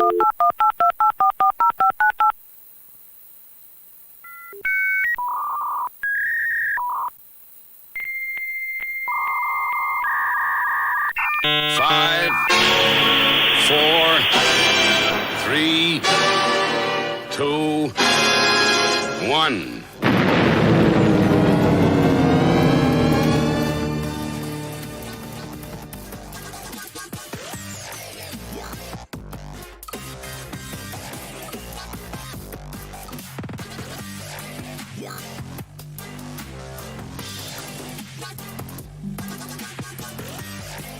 Five, four, three, two, one.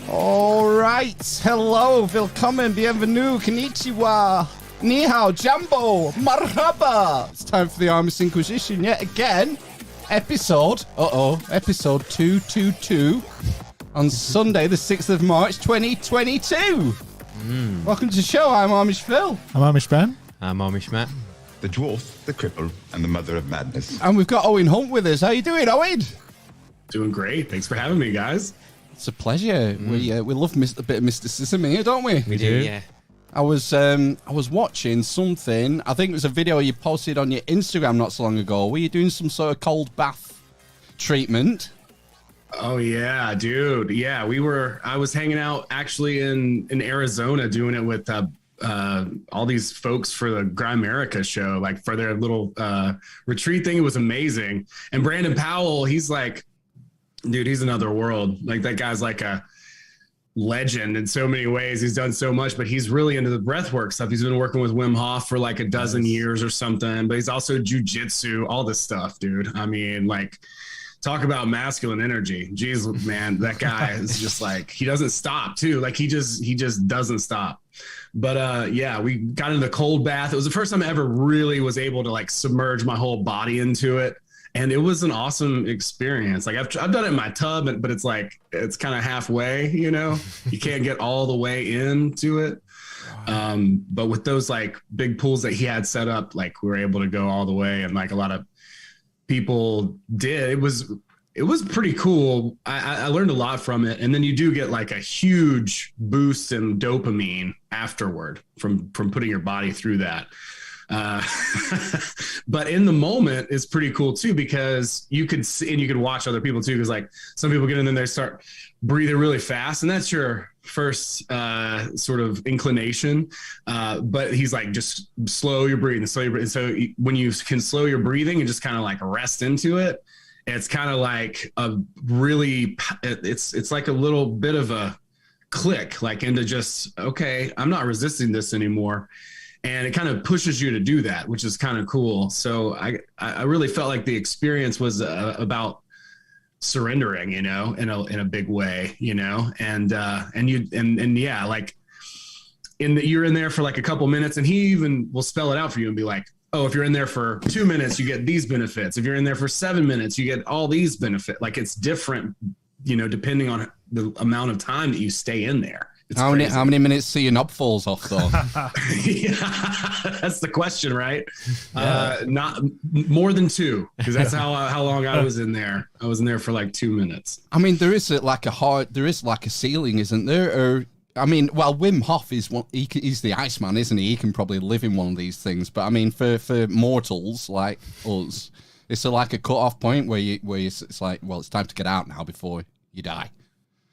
All right. Hello, willkommen, bienvenue, konnichiwa, ni hao, jambo, marhaba. It's time for the Armist Inquisition yet again. Episode 222 on Sunday, the 6th of March, 2022. Welcome to the show. I'm Amish Phil. I'm Amish Ben. I'm Amish Matt. The dwarf, the cripple, and the mother of madness. And we've got Owen Hunt with us. How you doing, Owen? Doing great. Thanks for having me, guys. It's a pleasure. We love a bit of mysticism here, don't we? We do, yeah. I was watching something. I think it was a video you posted on your Instagram not so long ago. Were you doing some sort of cold bath treatment? Oh yeah, dude. Yeah, I was hanging out actually in Arizona doing it with all these folks for the Grimerica show, like for their little retreat thing. It was amazing. And Brandon Powell, he's like, dude, he's another world. Like that guy's like a legend in so many ways. He's done so much, but he's really into the breathwork stuff. He's been working with Wim Hof for like a dozen years or something, but he's also jujitsu, all this stuff, dude. I mean, like, talk about masculine energy. Jeez, man, that guy is just like, he doesn't stop too. Like he just doesn't stop. But yeah, we got into the cold bath. It was the first time I ever really was able to like submerge my whole body into it. And it was an awesome experience. Like I've done it in my tub, but it's like, it's kind of halfway, you know, you can't get all the way into it. But with those like big pools that he had set up, like we were able to go all the way, and like a lot of people did. It was pretty cool. I learned a lot from it. And then you do get like a huge boost in dopamine afterward from putting your body through that. But in the moment it's pretty cool too, because you could see and you could watch other people too. Cause like some people get in and they start breathing really fast, and that's your first sort of inclination. But he's like, just slow your breathing, slow your breathing. So when you can slow your breathing and just kind of like rest into it, it's kind of like a really, it's like a little bit of a click, like into just, okay, I'm not resisting this anymore. And it kind of pushes you to do that, which is kind of cool. So I really felt like the experience was about surrendering, you know, in a big way, you know, and yeah, like you're in there for like a couple minutes, and he even will spell it out for you and be like, oh, if you're in there for 2 minutes, you get these benefits. If you're in there for 7 minutes, you get all these benefits. Like it's different, you know, depending on the amount of time that you stay in there. How many minutes see your knob falls off though? Yeah, that's the question, right? Yeah. Not more than 2, because that's how long I was in there. I was in there for like 2 minutes. I mean, there is like a ceiling, isn't there? Or I mean, well, Wim Hof is he's the Iceman, isn't he? He can probably live in one of these things. But I mean, for mortals like us, it's like a cut-off point where it's like, well, it's time to get out now before you die.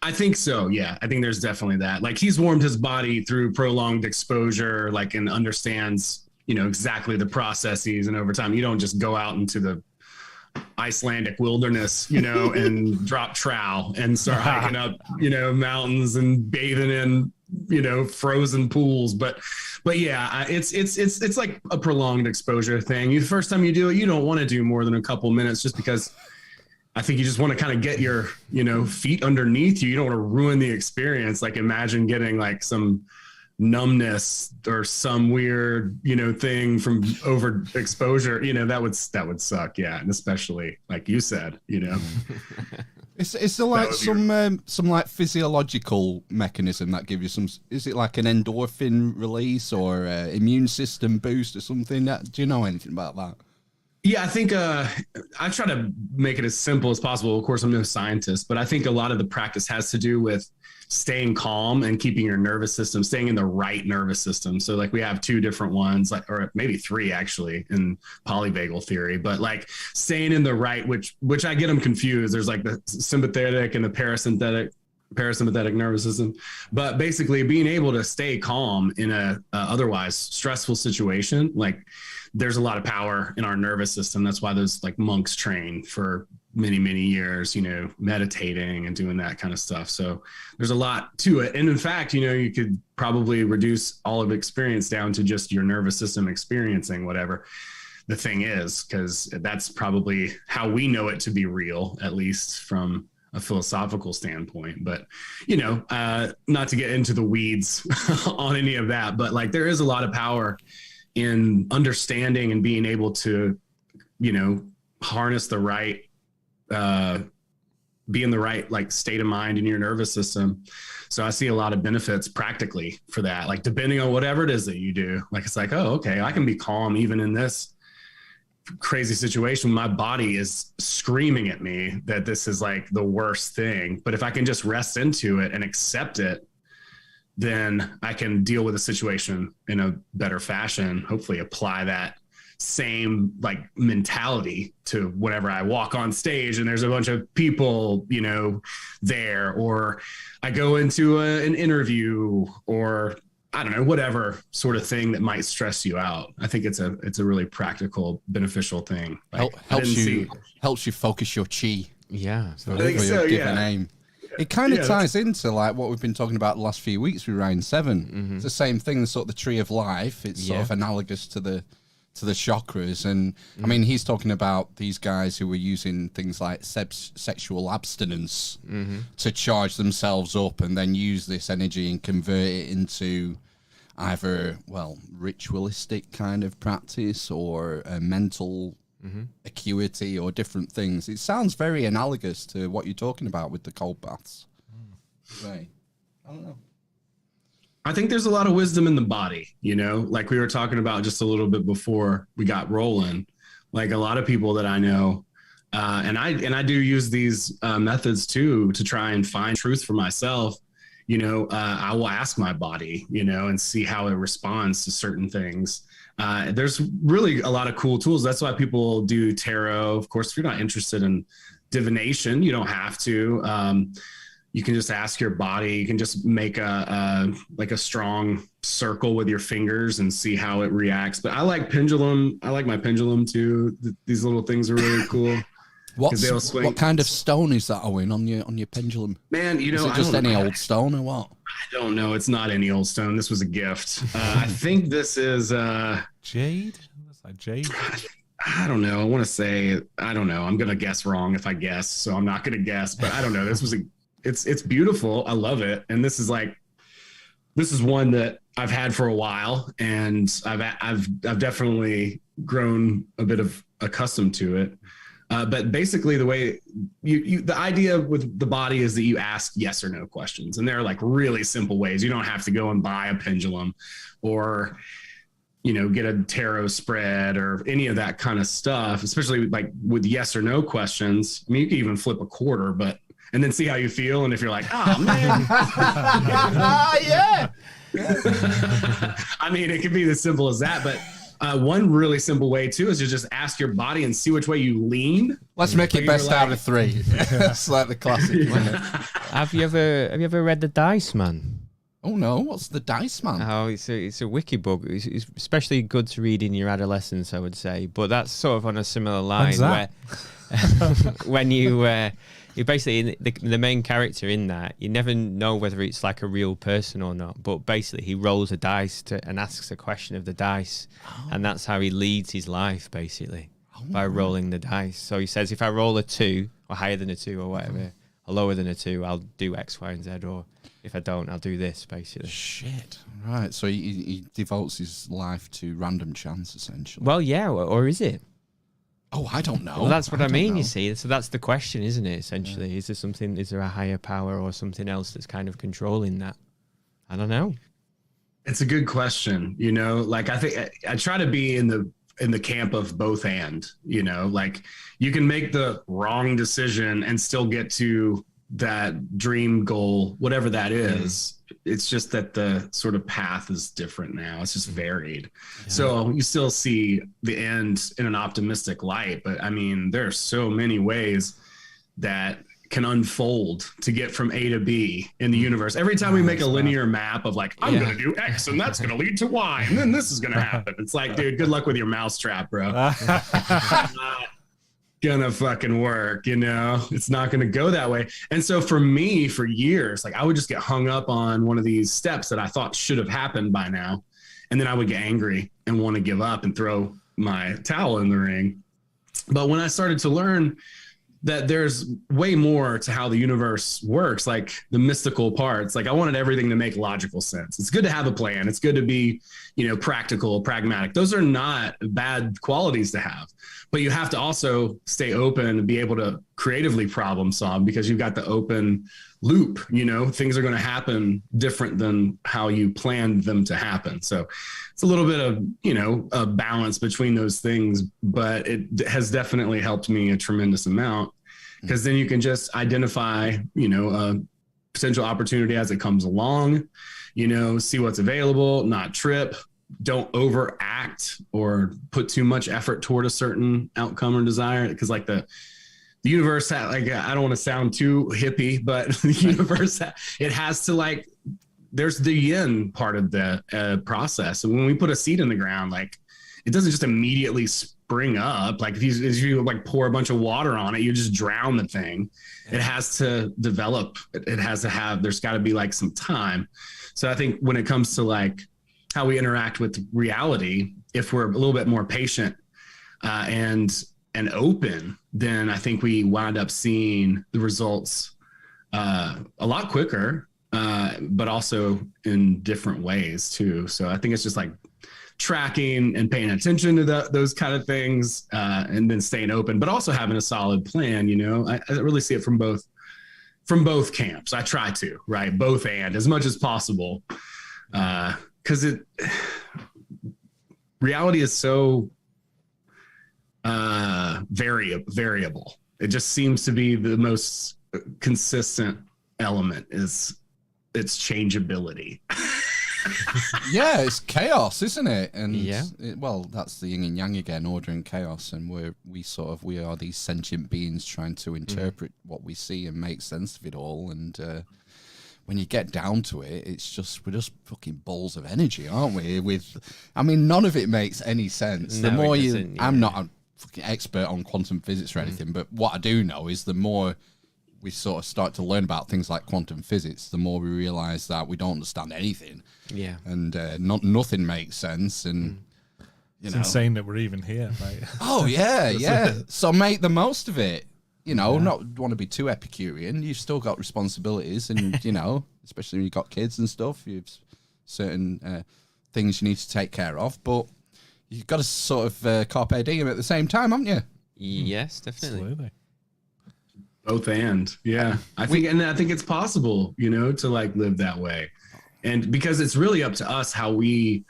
I think so. Yeah, I think there's definitely that. Like he's warmed his body through prolonged exposure, like, and understands, you know, exactly the processes. And over time, you don't just go out into the Icelandic wilderness, you know, and drop trowel and start hiking up, you know, mountains and bathing in, you know, frozen pools. But yeah, it's like a prolonged exposure thing. The first time you do it, you don't want to do more than a couple minutes, just because I think you just want to kind of get your, you know, feet underneath you. You don't want to ruin the experience. Like imagine getting like some numbness or some weird, you know, thing from overexposure. You know, that would suck. Yeah, and especially like you said, you know. Is there like some like physiological mechanism that gives you some? Is it like an endorphin release or immune system boost or something? Do you know anything about that? Yeah, I think I try to make it as simple as possible. Of course, I'm no scientist, but I think a lot of the practice has to do with staying calm and keeping your nervous system, staying in the right nervous system. So like we have two different ones, like, or maybe three actually in polyvagal theory, but like staying in the right, which I get them confused. There's like the sympathetic and the parasympathetic nervous system, but basically being able to stay calm in a otherwise stressful situation, like there's a lot of power in our nervous system. That's why those like monks train for many years, you know, meditating and doing that kind of stuff. So there's a lot to it. And in fact, you know, you could probably reduce all of experience down to just your nervous system experiencing whatever the thing is, because that's probably how we know it to be real, at least from a philosophical standpoint. But, you know, not to get into the weeds on any of that, but like there is a lot of power in understanding and being able to, you know, harness the right, be in the right like state of mind in your nervous system. So I see a lot of benefits practically for that, like depending on whatever it is that you do. Like it's like, oh, okay, I can be calm even in this crazy situation. My body is screaming at me that this is like the worst thing. But if I can just rest into it and accept it, then I can deal with the situation in a better fashion, hopefully apply that same like mentality to whenever I walk on stage and there's a bunch of people, you know, there, or I go into an interview, or I don't know, whatever sort of thing that might stress you out. I think it's a really practical, beneficial thing. Like, helps you focus your chi. Yeah. So I think so, given aim. It kind of ties into like what we've been talking about the last few weeks with Ryan 7. Mm-hmm. It's the same thing, the sort of the tree of life. It's sort of analogous to the chakras. And I mean, he's talking about these guys who were using things like sexual abstinence to charge themselves up and then use this energy and convert it into either, well, ritualistic kind of practice or a mental acuity or different things. It sounds very analogous to what you're talking about with the cold baths. Right. I don't know. I think there's a lot of wisdom in the body, you know, like we were talking about just a little bit before we got rolling. Like a lot of people that I know, and I do use these methods too to try and find truth for myself. You know, I will ask my body, you know, and see how it responds to certain things. There's really a lot of cool tools. That's why people do tarot. Of course, if you're not interested in divination, you don't have to. You can just ask your body. You can just make a strong circle with your fingers and see how it reacts. But I like pendulum. I like my pendulum too. These little things are really cool. What kind of stone is that, Owen, on your pendulum? Man, you know, is it just any old stone or what? I don't know. It's not any old stone. This was a gift. I think this is jade. That's like jade. I don't know. I want to say I don't know. I'm gonna guess wrong if I guess, so I'm not gonna guess. But I don't know. This was it's beautiful. I love it. And this is one that I've had for a while, and I've definitely grown a bit of accustomed to it. But basically the way the idea with the body is that you ask yes or no questions, and they're like really simple ways. You don't have to go and buy a pendulum or, you know, get a tarot spread or any of that kind of stuff, especially like with yes or no questions. I mean, you can even flip a quarter, and then see how you feel. And if you're like, oh man, yeah. I mean, it could be as simple as that, but one really simple way too is to just ask your body and see which way you lean. Let's make it best out of three. That's like the classic. Yeah. Have you ever read The Dice Man? Oh no, what's The Dice Man? Oh, it's a wiki book. It's especially good to read in your adolescence, I would say. But that's sort of on a similar line where when you basically the main character in that, you never know whether it's like a real person or not. But basically, he rolls a dice and asks a question of the dice, and that's how he leads his life basically by rolling the dice. So he says, if I roll a 2 or higher than a 2 or whatever, or lower than a 2, I'll do X, Y, and Z, or if I don't, I'll do this, basically. Shit. Right, so he devotes his life to random chance, essentially. Well, yeah, or is it? Oh, I don't know. Well, that's what I mean, you see. So that's the question, isn't it, essentially? Yeah. Is there a higher power or something else that's kind of controlling that? I don't know. It's a good question. You know, like I think I try to be in the in the camp of both and, you know, like you can make the wrong decision and still get to that dream goal, whatever that is. It's just that the sort of path is different now. It's just varied. So you still see the end in an optimistic light, but I mean, there are so many ways that can unfold to get from A to B in the universe. Every time we make a linear map of like, I'm going to do X and that's going to lead to Y and then this is going to happen. It's like, dude, good luck with your mousetrap, bro. Not gonna fucking work, you know? It's not gonna go that way. And so for me, for years, like I would just get hung up on one of these steps that I thought should have happened by now. And then I would get angry and want to give up and throw my towel in the ring. But when I started to learn that there's way more to how the universe works, like the mystical parts, like I wanted everything to make logical sense. It's good to have a plan. It's good to be, you know, practical, pragmatic. Those are not bad qualities to have, but you have to also stay open and be able to creatively problem solve because you've got the open loop, you know, things are going to happen different than how you planned them to happen. So it's a little bit of, you know, a balance between those things, but it has definitely helped me a tremendous amount because then you can just identify, you know, a potential opportunity as it comes along, you know, see what's available, not trip, don't overact or put too much effort toward a certain outcome or desire. Because like the universe, like I don't want to sound too hippie, but the universe, it has to like, there's the yin part of the process. And when we put a seed in the ground, like it doesn't just immediately spring up. Like if you like pour a bunch of water on it, you just drown the thing. It has to develop. It has to have, there's got to be like some time. So I think when it comes to like how we interact with reality, if we're a little bit more patient and open, then I think we wind up seeing the results a lot quicker, but also in different ways too. So I think it's just like tracking and paying attention to those kind of things, and then staying open, but also having a solid plan. You know, I really see it from both camps. I try to, right? Both and as much as possible. Because reality is so variable. It just seems to be the most consistent element is its changeability. Yeah, it's chaos, isn't it? And yeah, well, that's the yin and yang again, order and chaos, and we are these sentient beings trying to interpret what we see and make sense of it all. And when you get down to it, we're just fucking balls of energy, aren't we? I mean, none of it makes any sense. No, the more I'm not a fucking expert on quantum physics or anything, but what I do know is the more we sort of start to learn about things like quantum physics, the more we realize that we don't understand anything. Yeah. And nothing makes sense. And it's insane that we're even here, mate. Oh, yeah. So make the most of it. You know, not want to be too Epicurean. You've still got responsibilities, and you know, especially when you've got kids and stuff, you've certain things you need to take care of. But you've got to sort of carpe diem at the same time, haven't you? Yes, definitely. Absolutely. Both and I think it's possible, you know, to like live that way, and because it's really up to us how we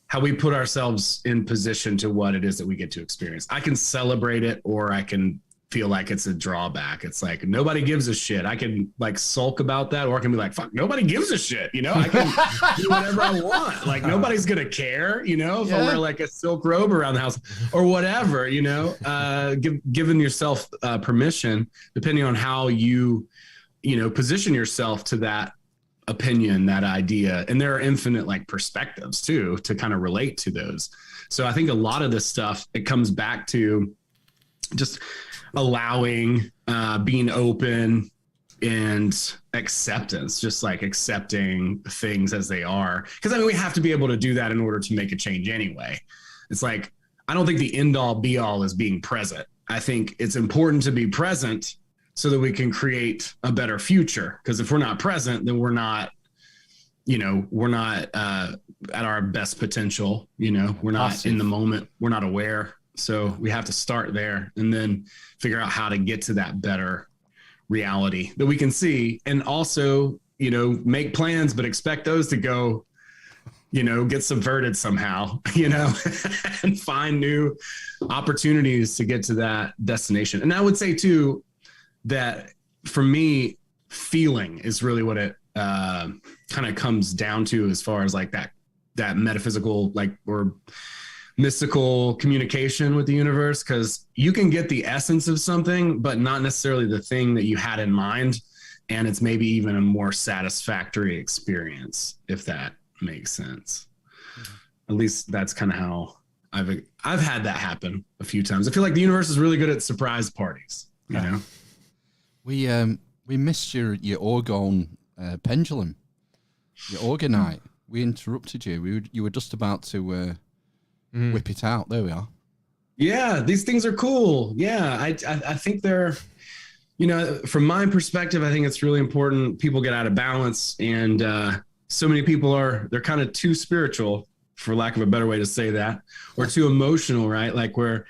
put ourselves in position to what it is that we get to experience. I can celebrate it, or I can feel like it's a drawback. It's like nobody gives a shit. I can like sulk about that, or I can be like, fuck, nobody gives a shit. You know, I can do whatever I want. Like nobody's gonna care, you know, if I wear like a silk robe around the house or whatever, you know, giving yourself permission, depending on how you know, position yourself to that opinion, that idea. And there are infinite like perspectives too, to kind of relate to those. So I think a lot of this stuff, it comes back to just allowing, being open, and acceptance, just like accepting things as they are. Because I mean, we have to be able to do that in order to make a change anyway. It's like, I don't think the end all be all is being present. I think it's important to be present so that we can create a better future. Because if we're not present, then we're not, you know, we're not at our best potential. You know, we're not in the moment. We're not aware. So we have to start there and then figure out how to get to that better reality that we can see, and also, you know, make plans, but expect those to go get subverted somehow, and find new opportunities to get to that destination. And I would say too, that for me, feeling is really what it kind of comes down to, as far as like that metaphysical, like, or mystical communication with the universe. Because you can get the essence of something, but not necessarily the thing that you had in mind. And it's maybe even a more satisfactory experience, if that makes sense. At least that's kind of how I've had that happen a few times. I feel like the universe is really good at surprise parties, you know? We missed your orgone pendulum, your orgonite. We interrupted you. You were just about to whip it out. There we are. Yeah, these things are cool. Yeah, I think they're, from my perspective, I think it's really important. People get out of balance, and so many people they're kind of too spiritual, for lack of a better way to say that, or too emotional, right? Like, where,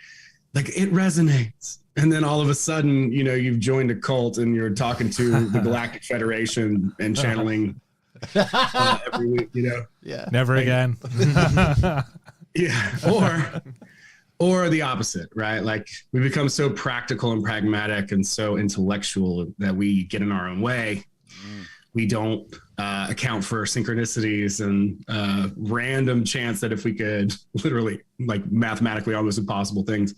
like, it resonates. And then all of a sudden, you've joined a cult and you're talking to the Galactic Federation and channeling every week, Yeah. Never again. Yeah. Or the opposite, right? Like, we become so practical and pragmatic and so intellectual that we get in our own way. We don't account for synchronicities and random chance that if we could literally, like, mathematically almost impossible things,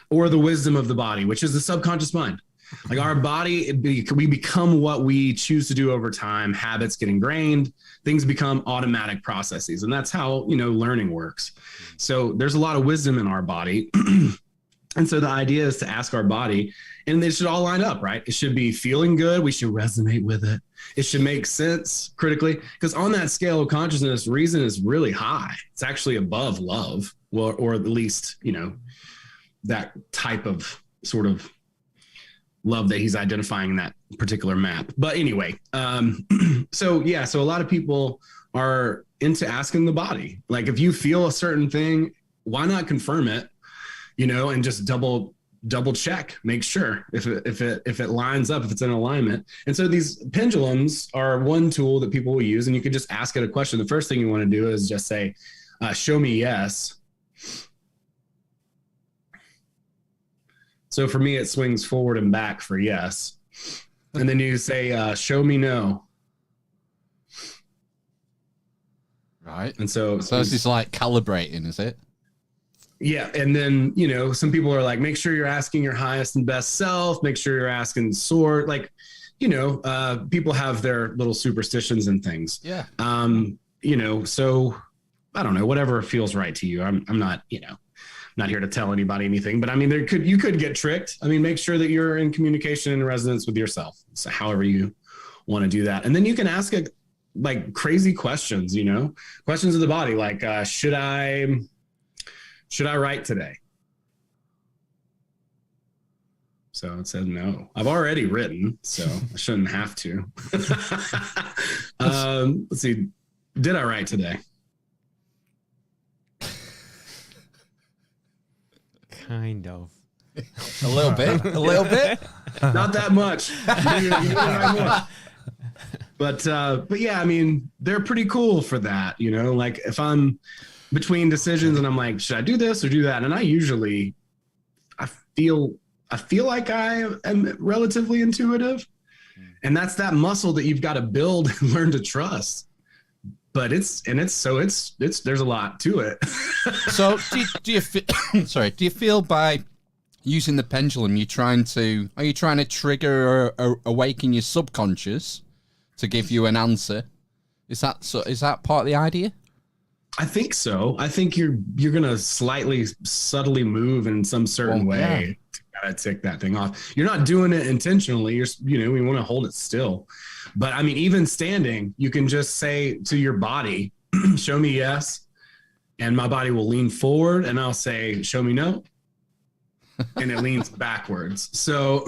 or the wisdom of the body, which is the subconscious mind. Like, our body, we become what we choose to do over time. Habits get ingrained, things become automatic processes. And that's how, learning works. So there's a lot of wisdom in our body. And so the idea is to ask our body, and they should all line up, right? It should be feeling good. We should resonate with it. It should make sense critically, because on that scale of consciousness, reason is really high. It's actually above love, or at least, that type of sort of love that he's identifying in that particular map. But anyway, so a lot of people are into asking the body, like, if you feel a certain thing, why not confirm it, and just double check, make sure if it lines up, if it's in alignment. And so these pendulums are one tool that people will use, and you could just ask it a question. The first thing you want to do is just say, show me yes. So for me, it swings forward and back for yes. And then you say, show me no. Right. And so it's just like calibrating, is it? Yeah. And then, some people are like, make sure you're asking your highest and best self, make sure you're asking sort, like, people have their little superstitions and things. Yeah. So I don't know, whatever feels right to you. I'm not, not here to tell anybody anything, but I mean, you could get tricked. I mean, make sure that you're in communication and resonance with yourself. So however you want to do that. And then you can ask like crazy questions, questions of the body, like, should I write today? So it said, no, I've already written, so I shouldn't have to. Let's see. Did I write today? Kind of. A little bit. Not that much. But yeah, I mean, they're pretty cool for that. Like, if I'm between decisions and I'm like, should I do this or do that? And I feel like I am relatively intuitive, and that's that muscle that you've got to build and learn to trust. But there's a lot to it. So do you feel by using the pendulum, are you trying to trigger or awaken your subconscious to give you an answer? Is that part of the idea? I think so. I think you're gonna subtly move in some certain way to kind of tick that thing off. You're not doing it intentionally. We want to hold it still. But I mean, even standing, you can just say to your body, show me yes. And my body will lean forward, and I'll say, show me no. And it leans backwards. So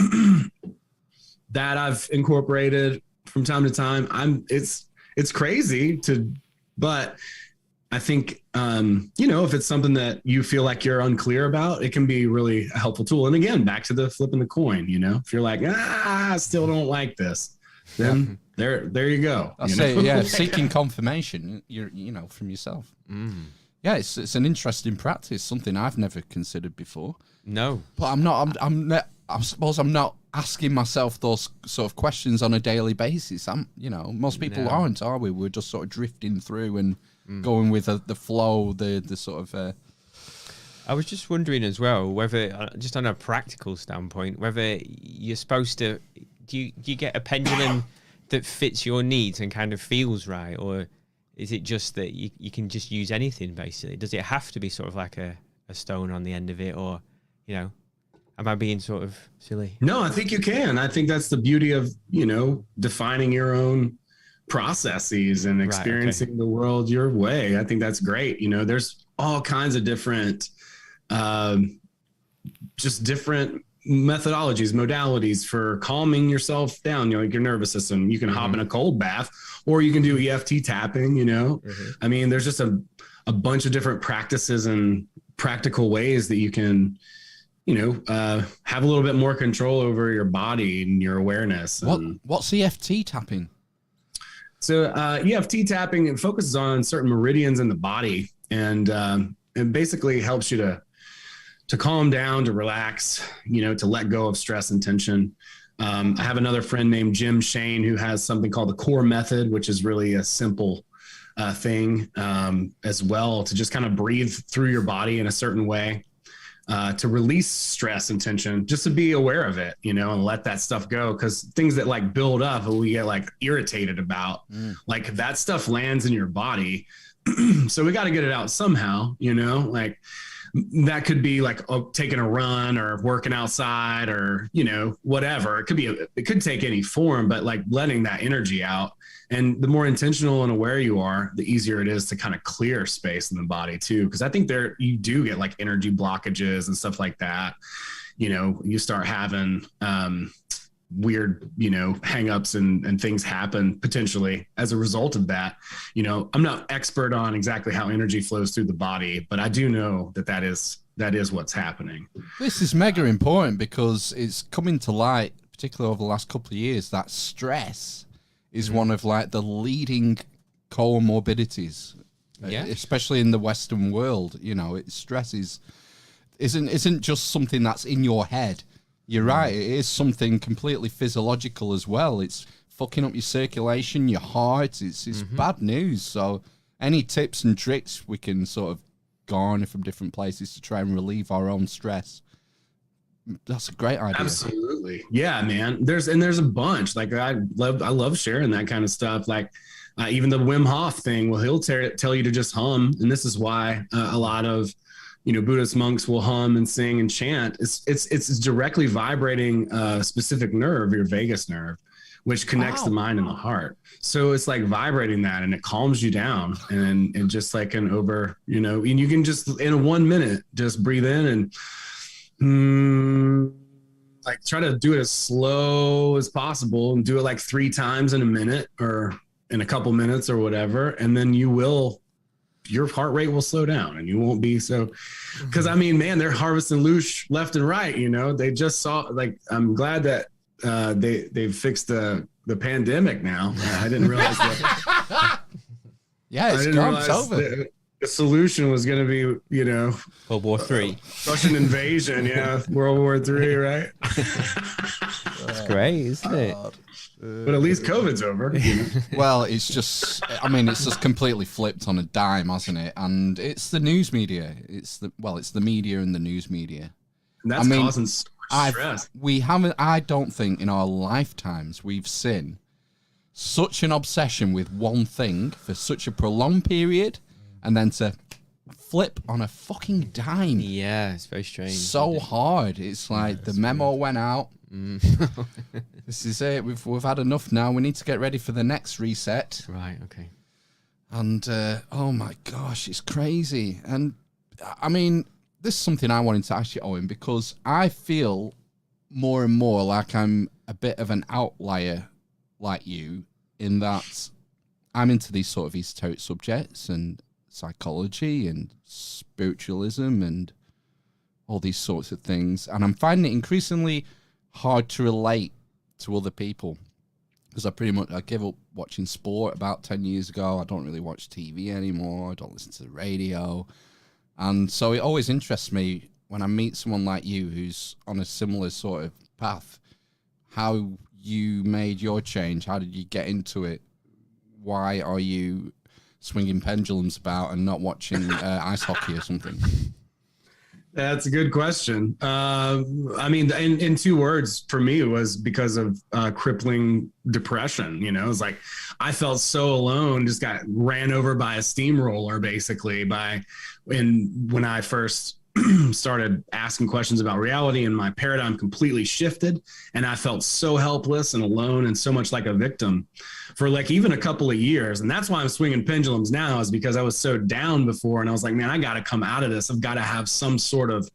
that I've incorporated from time to time. It's crazy but I think, if it's something that you feel like you're unclear about, it can be really a helpful tool. And again, back to the flipping the coin, if you're like, I still don't like this, then there you go. That's it. Yeah, seeking confirmation. From yourself. Yeah, it's an interesting practice. Something I've never considered before. No, but I suppose I'm not asking myself those sort of questions on a daily basis. Most people aren't, are we? We're just sort of drifting through and going with the flow, the sort of. I was just wondering as well whether, just on a practical standpoint, whether you're supposed to, do you get a pendulum that fits your needs and kind of feels right, or is it just that you can just use anything basically? Does it have to be sort of like a stone on the end of it, or am I being sort of silly? No, I think you can. I think that's the beauty of defining your own processes and experiencing the world your way. I think that's great. There's all kinds of different just different methodologies, modalities for calming yourself down, like your nervous system. You can hop in a cold bath, or you can do EFT tapping, I mean, there's just a bunch of different practices and practical ways that you can, have a little bit more control over your body and your awareness. What's EFT tapping? So EFT tapping, it focuses on certain meridians in the body, and it basically helps you to calm down, to relax, to let go of stress and tension. I have another friend named Jim Shane who has something called the core method, which is really a simple thing as well, to just kind of breathe through your body in a certain way, to release stress and tension, just to be aware of it, and let that stuff go. Because things that like build up and we get like irritated about, like that stuff lands in your body. So we got to get it out somehow, like that could be like taking a run or working outside or, whatever. It could take any form, but like letting that energy out. And the more intentional and aware you are, the easier it is to kind of clear space in the body too. Cause I think you do get like energy blockages and stuff like that. You start having, weird, hangups and things happen potentially as a result of that. I'm not expert on exactly how energy flows through the body, but I do know that is what's happening. This is mega important because it's coming to light, particularly over the last couple of years, that stress is one of like the leading comorbidities, especially in the Western world. Stress isn't just something that's in your head. You're right. It is something completely physiological as well. It's fucking up your circulation, your heart. It's bad news. So any tips and tricks we can sort of garner from different places to try and relieve our own stress, that's a great idea. Absolutely. Yeah, man. There's a bunch. Like I love sharing that kind of stuff. Like even the Wim Hof thing. Well, he'll tell you to just hum. And this is why a lot of Buddhist monks will hum and sing and chant. It's directly vibrating a specific nerve, your vagus nerve, which connects the mind and the heart. So it's like vibrating that, and it calms you down, and just like and you can just in 1 minute just breathe in and like try to do it as slow as possible and do it like 3 times in a minute or in a couple minutes or whatever, and then your heart rate will slow down and you won't be so, because I mean, man, they're harvesting loosh left and right. They just saw, like, I'm glad that they fixed the pandemic now. I didn't realize that. Yeah, it's gone. It's over. The solution was going to be, World War III, Russian invasion. Yeah. World War III. Right. That's great, isn't it? But at least COVID's over. Well, it's just completely flipped on a dime, hasn't it? And it's the news media. It's the media and the news media. And that's causing so much stress. I don't think in our lifetimes we've seen such an obsession with one thing for such a prolonged period, and then to flip on a fucking dime. Yeah, it's very strange. So hard. It's like the memo went out. This is it. We've had enough now. We need to get ready for the next reset. Right. Okay. And oh my gosh, it's crazy. And I mean, this is something I wanted to ask you, Owen, because I feel more and more like I'm a bit of an outlier, like you, in that I'm into these sort of esoteric subjects and psychology and spiritualism and all these sorts of things, and I'm finding it increasingly hard to relate to other people. because I gave up watching sport about 10 years ago. I don't really watch TV anymore. I don't listen to the radio. And so it always interests me when I meet someone like you who's on a similar sort of path, how you made your change. How did you get into it? Why are you swinging pendulums about and not watching ice hockey or something? That's a good question. I mean, in 2 words, for me, it was because of crippling depression. You know, it was like I felt so alone, just got ran over by a steamroller, basically, when I first started asking questions about reality, and my paradigm completely shifted, and I felt so helpless and alone and so much like a victim for like even a couple of years. And that's why I'm swinging pendulums now, is because I was so down before, and I was like, man, I got to come out of this. I've got to have some sort of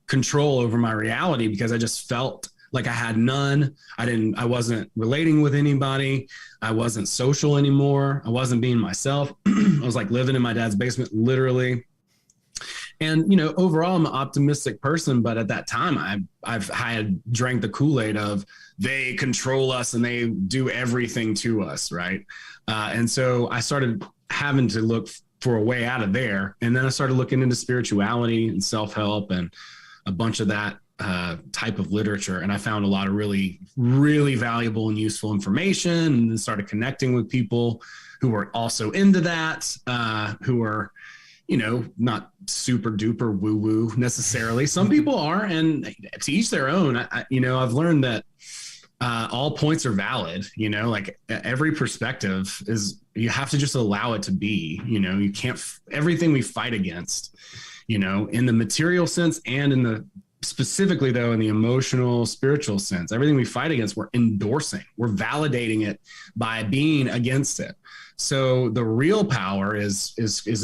control over my reality, because I just felt like I had none. I wasn't relating with anybody. I wasn't social anymore. I wasn't being myself. I was like living in my dad's basement, literally. And, you know, overall, I'm an optimistic person. But at that time, I had drank the Kool-Aid of they control us and they do everything to us. Right. And so I started having to look for a way out of there. And then I started looking into spirituality and self-help and a bunch of that type of literature. And I found a lot of really, really valuable and useful information, and then started connecting with people who were also into that, who were, you know, not super duper woo woo necessarily. Some people are, and to each their own. I've learned that all points are valid, you know, like every perspective is, you have to just allow it to be, you know, you can't, everything we fight against, you know, in the material sense and in the specifically though, in the emotional, spiritual sense, everything we fight against, we're endorsing, we're validating it by being against it. So the real power is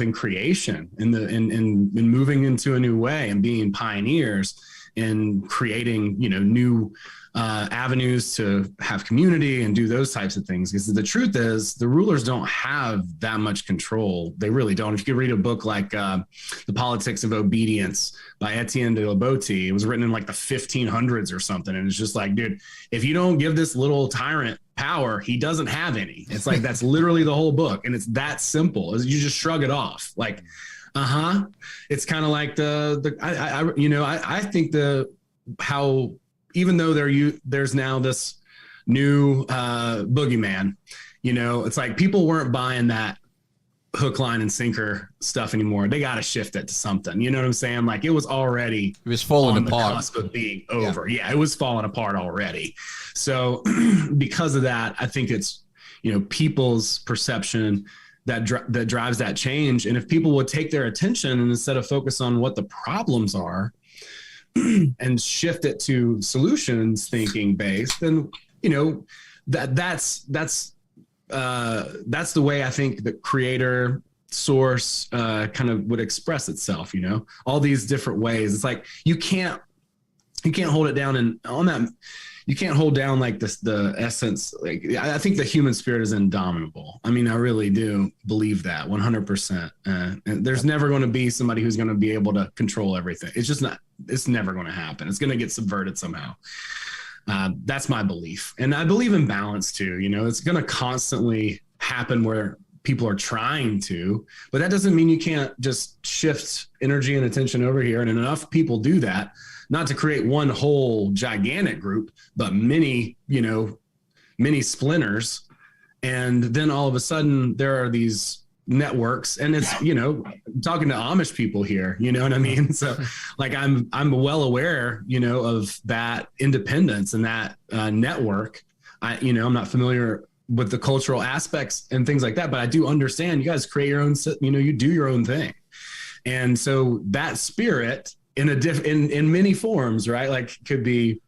in creation, in moving into a new way and being pioneers in creating, you know, new avenues to have community and do those types of things. Because the truth is, the rulers don't have that much control. They really don't. If you could read a book like The Politics of Obedience by Etienne de Labotie, it was written in like the 1500s or something. And it's just like, dude, if you don't give this little tyrant power, he doesn't have any. It's like, that's literally the whole book. And it's that simple. You just shrug it off. Like, it's kind of like I think how, even though there's now this new boogeyman, you know, it's like people weren't buying that hook, line, and sinker stuff anymore. They got to shift it to something. You know what I'm saying? Like it was already, it was falling on apart. the cusp of being over. Yeah, it was falling apart already. So because of that, I think it's, you know, people's perception that drives that change. And if people would take their attention and instead of focus on what the problems are and shift it to solutions thinking based, then, you know, that's the way I think the creator source kind of would express itself, you know, all these different ways. It's like, you can't hold it down, and on that, you can't hold down like this, the essence. Like, I think the human spirit is indomitable. I mean, I really do believe that 100%. And there's never going to be somebody who's going to be able to control everything. It's just not, it's never going to happen. It's going to get subverted somehow. That's my belief. And I believe in balance too. You know, it's going to constantly happen where people are trying to, but that doesn't mean you can't just shift energy and attention over here. And enough people do that, not to create one whole gigantic group, but many splinters. And then all of a sudden there are these networks, and it's, you know, talking to Amish people here, you know what I mean? So like, I'm well aware, you know, of that independence and that network. I'm not familiar with the cultural aspects and things like that, but I do understand you guys create your own, you know, you do your own thing. And so that spirit in many forms, right? Like could be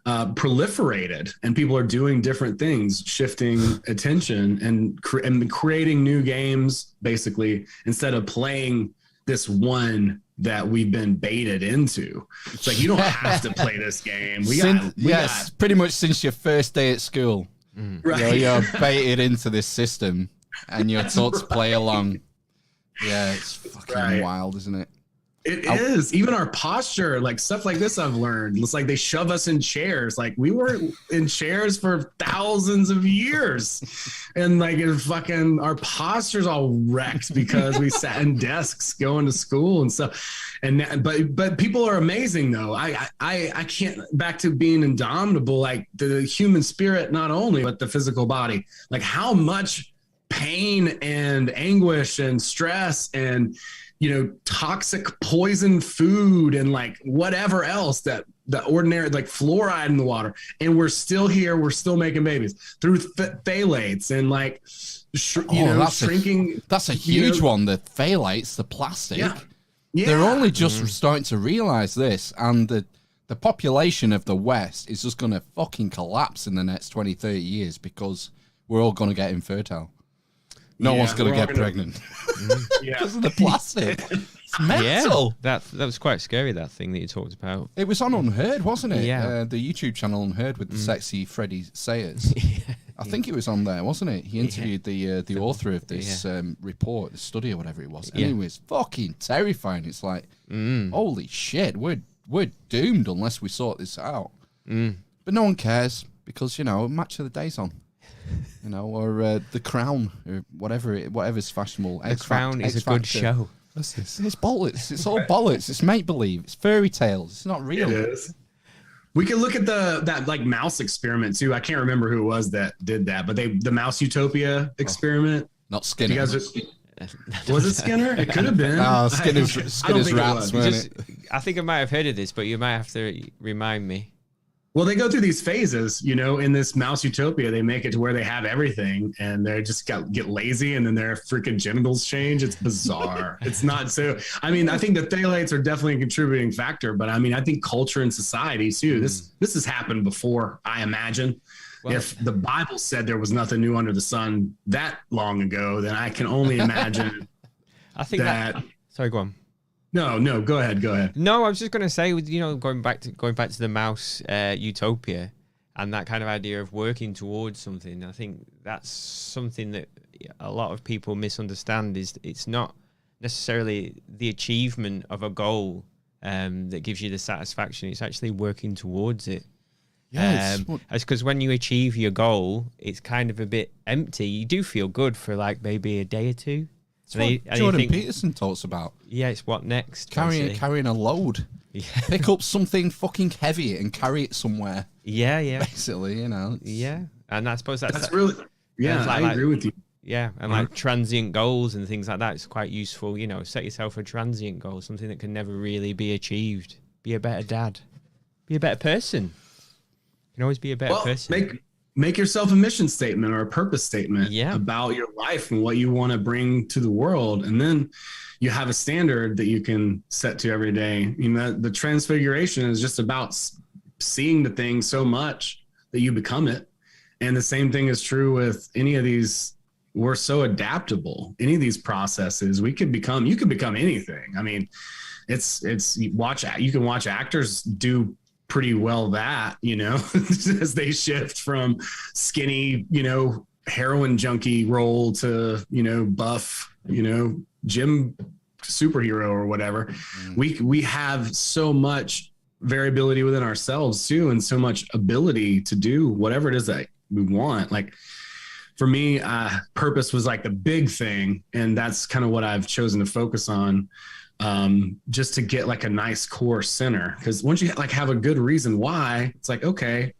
proliferated, and people are doing different things, shifting attention and creating new games, basically, instead of playing this one that we've been baited into. It's like, you don't have to play this game. Pretty much since your first day at school, right? You're baited into this system, and you're taught to play along. Yeah, it's fucking wild, isn't it? It is. Even our posture, like stuff like this I've learned. It's like they shove us in chairs. Like we were in chairs for thousands of years. And like fucking our posture's all wrecked because we sat in desks going to school and stuff. And but people are amazing though. I can't, back to being indomitable, like the human spirit not only, but the physical body. Like how much pain and anguish and stress and toxic poison food and like whatever else that the ordinary, like fluoride in the water. And we're still here. We're still making babies through phthalates and like, shrinking. That's a huge one. The phthalates, the plastic. Yeah. They're only just starting to realize this. And the population of the West is just going to fucking collapse in the next 20, 30 years because we're all going to get infertile. No one's going to get pregnant because of the plastic. It's mental. Yeah, that was quite scary, that thing that you talked about. It was on Unheard, wasn't it? Yeah. The YouTube channel Unheard with the sexy Freddie Sayers. I think it was on there, wasn't it? He interviewed the author of this report, the study or whatever it was. And it was fucking terrifying. It's like, holy shit, we're doomed unless we sort this out. But no one cares because, Match of the Day's on. Or The Crown, or whatever's fashionable. The Crown is a good show. What's this? It's bollocks. It's all bollocks. It's make believe. It's fairy tales. It's not real. It is. We could look at that like mouse experiment too. I can't remember who it was that did that, but the mouse utopia experiment. Not Skinner. Was it Skinner? It could have been. Oh, Skinner's rats, weren't it? I think I might have heard of this, but you might have to remind me. Well, they go through these phases, in this mouse utopia. They make it to where they have everything and they just get lazy and then their freaking genitals change. It's bizarre. It's not so. I mean, I think the phthalates are definitely a contributing factor, but I mean, I think culture and society too. This has happened before, I imagine. Well, if the Bible said there was nothing new under the sun that long ago, then I can only imagine. I think that. Sorry, go on. No, go ahead. No, I was just going to say, going back to the mouse utopia and that kind of idea of working towards something. I think that's something that a lot of people misunderstand. Is it's not necessarily the achievement of a goal that gives you the satisfaction. It's actually working towards it. Yeah, it's because when you achieve your goal, it's kind of a bit empty. You do feel good for like maybe a day or two. It's what Jordan Peterson talks about. Yeah, it's what next? Carrying a load. Yeah. Pick up something fucking heavy and carry it somewhere. Yeah. Basically, Yeah, and I suppose that's really. Yeah, I agree with you. Yeah, and like transient goals and things like that, it's quite useful. Set yourself a transient goal, something that can never really be achieved. Be a better dad. Be a better person. You can always be a better person. Make yourself a mission statement or a purpose statement about your life and what you want to bring to the world. And then you have a standard that you can set to every day. The transfiguration is just about seeing the thing so much that you become it. And the same thing is true with any of these. We're so adaptable. Any of these processes, you could become anything. I mean, you can watch actors do pretty well that, as they shift from skinny, heroin junkie role to, buff, gym superhero or whatever. We have so much variability within ourselves too, and so much ability to do whatever it is that we want. Like for me, purpose was like the big thing. And that's kind of what I've chosen to focus on. Just to get like a nice core center, because once you have a good reason why, it's like, okay,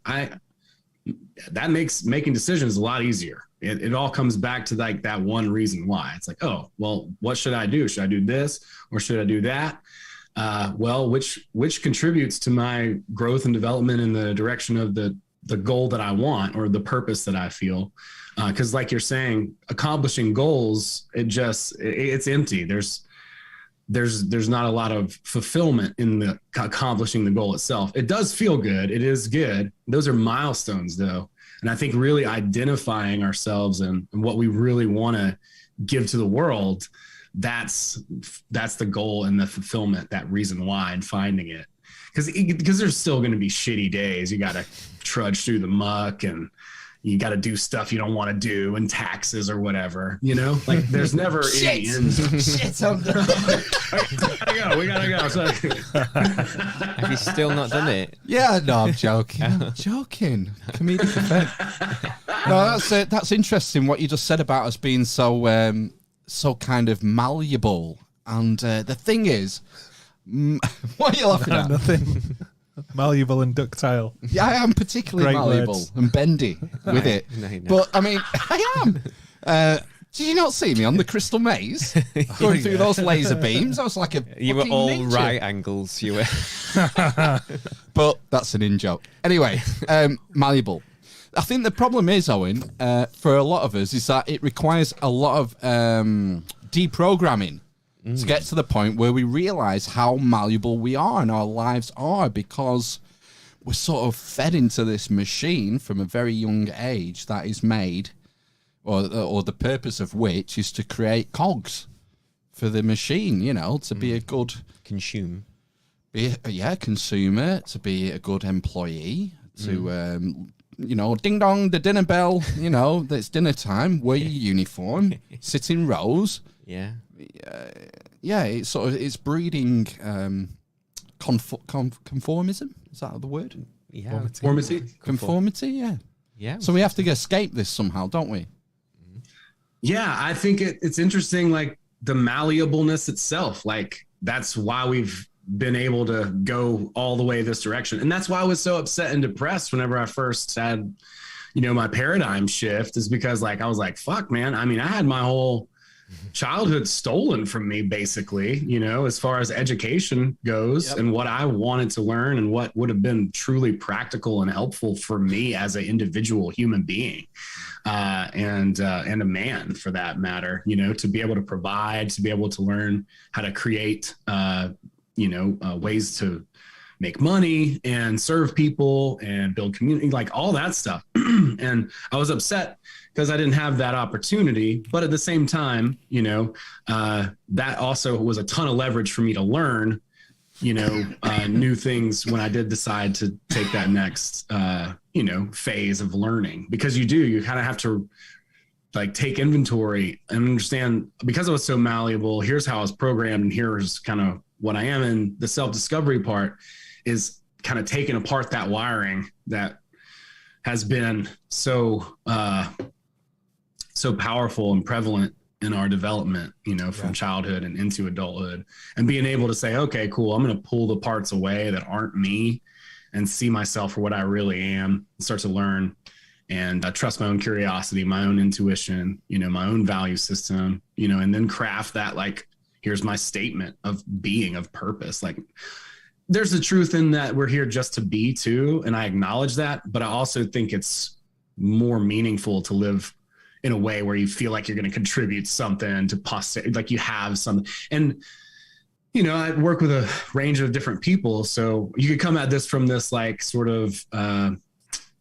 that makes making decisions a lot easier. It all comes back to like that one reason why. It's like, oh, well, what should I do? Should I do this or should I do that? Well, which contributes to my growth and development in the direction of the goal that I want or the purpose that I feel. Because like you're saying, accomplishing goals, it's empty. There's not a lot of fulfillment in the accomplishing the goal itself. It does feel good. It is good. Those are milestones though. And I think really identifying ourselves and what we really want to give to the world, that's the goal and the fulfillment, that reason why, and finding it. Because there's still going to be shitty days. You got to trudge through the muck and, you got to do stuff you don't want to do and taxes or whatever, you know, like there's never any end. Shit, I'm done. We gotta go. So, Have you still not done it? Yeah, no, I'm joking. I'm joking. Comedic effect. No, that's interesting what you just said about us being so so kind of malleable. And the thing is, what are you laughing at? Nothing. Malleable and ductile. Yeah, I am particularly Great malleable words. and bendy with it. No, you're not. But I mean, I am. Did you not see me on the Crystal Maze going through those laser beams? I was like a You were fucking all ninja. right angles. You were. But that's an in-joke. Anyway, malleable. I think the problem is, Owen, for a lot of us, is that it requires a lot of deprogramming to get to the point where we realize how malleable we are and our lives are, because we're sort of fed into this machine from a very young age that is made, or the purpose of which is to create cogs for the machine, you know, to be a good Consume. consumer, to be a good employee, to you know, ding dong, the dinner bell, you know, it's dinner time, wear your uniform, sit in rows. Yeah. Yeah, it's sort of, it's breeding conformism. Is that the word? Yeah. Conformity, yeah. Yeah. So we have to escape this somehow, don't we? yeah, I think it's interesting, like the malleableness itself. Like that's why we've been able to go all the way this direction. And that's why I was so upset and depressed whenever I first had, you know, my paradigm shift, is because like, I was like, fuck, man. I mean, I had my whole childhood stolen from me, basically, you know, as far as education goes. Yep. And what I wanted to learn and what would have been truly practical and helpful for me as an individual human being, and a man for that matter, you know, to be able to provide, to be able to learn how to create, ways to make money and serve people and build community, like all that stuff. And I was upset because I didn't have that opportunity. But at the same time, you know, that also was a ton of leverage for me to learn, you know, new things when I did decide to take that next, phase of learning, because you kind of have to like take inventory and understand, because I was so malleable, here's how I was programmed and here's kind of what I am. And the self-discovery part is kind of taking apart that wiring that has been so powerful and prevalent in our development, you know, from childhood and into adulthood, and being able to say, okay, cool, I'm going to pull the parts away that aren't me and see myself for what I really am, and start to learn and trust my own curiosity, my own intuition, you know, my own value system, you know, and then craft that, like, here's my statement of being, of purpose. Like, there's the truth in that we're here just to be too. And I acknowledge that, but I also think it's more meaningful to live in a way where you feel like you're going to contribute something to posterity, like you have something. And, you know, I work with a range of different people. So you could come at this from this like sort of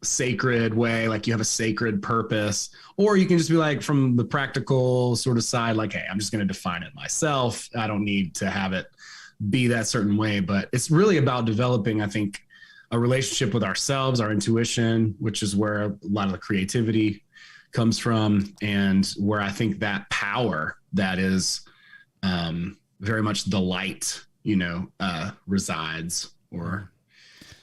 sacred way, like you have a sacred purpose, or you can just be like from the practical sort of side, like, hey, I'm just going to define it myself. I don't need to have it be that certain way. But it's really about developing, I think, a relationship with ourselves, our intuition, which is where a lot of the creativity comes from, and where I think that power that is very much the light, you know, resides or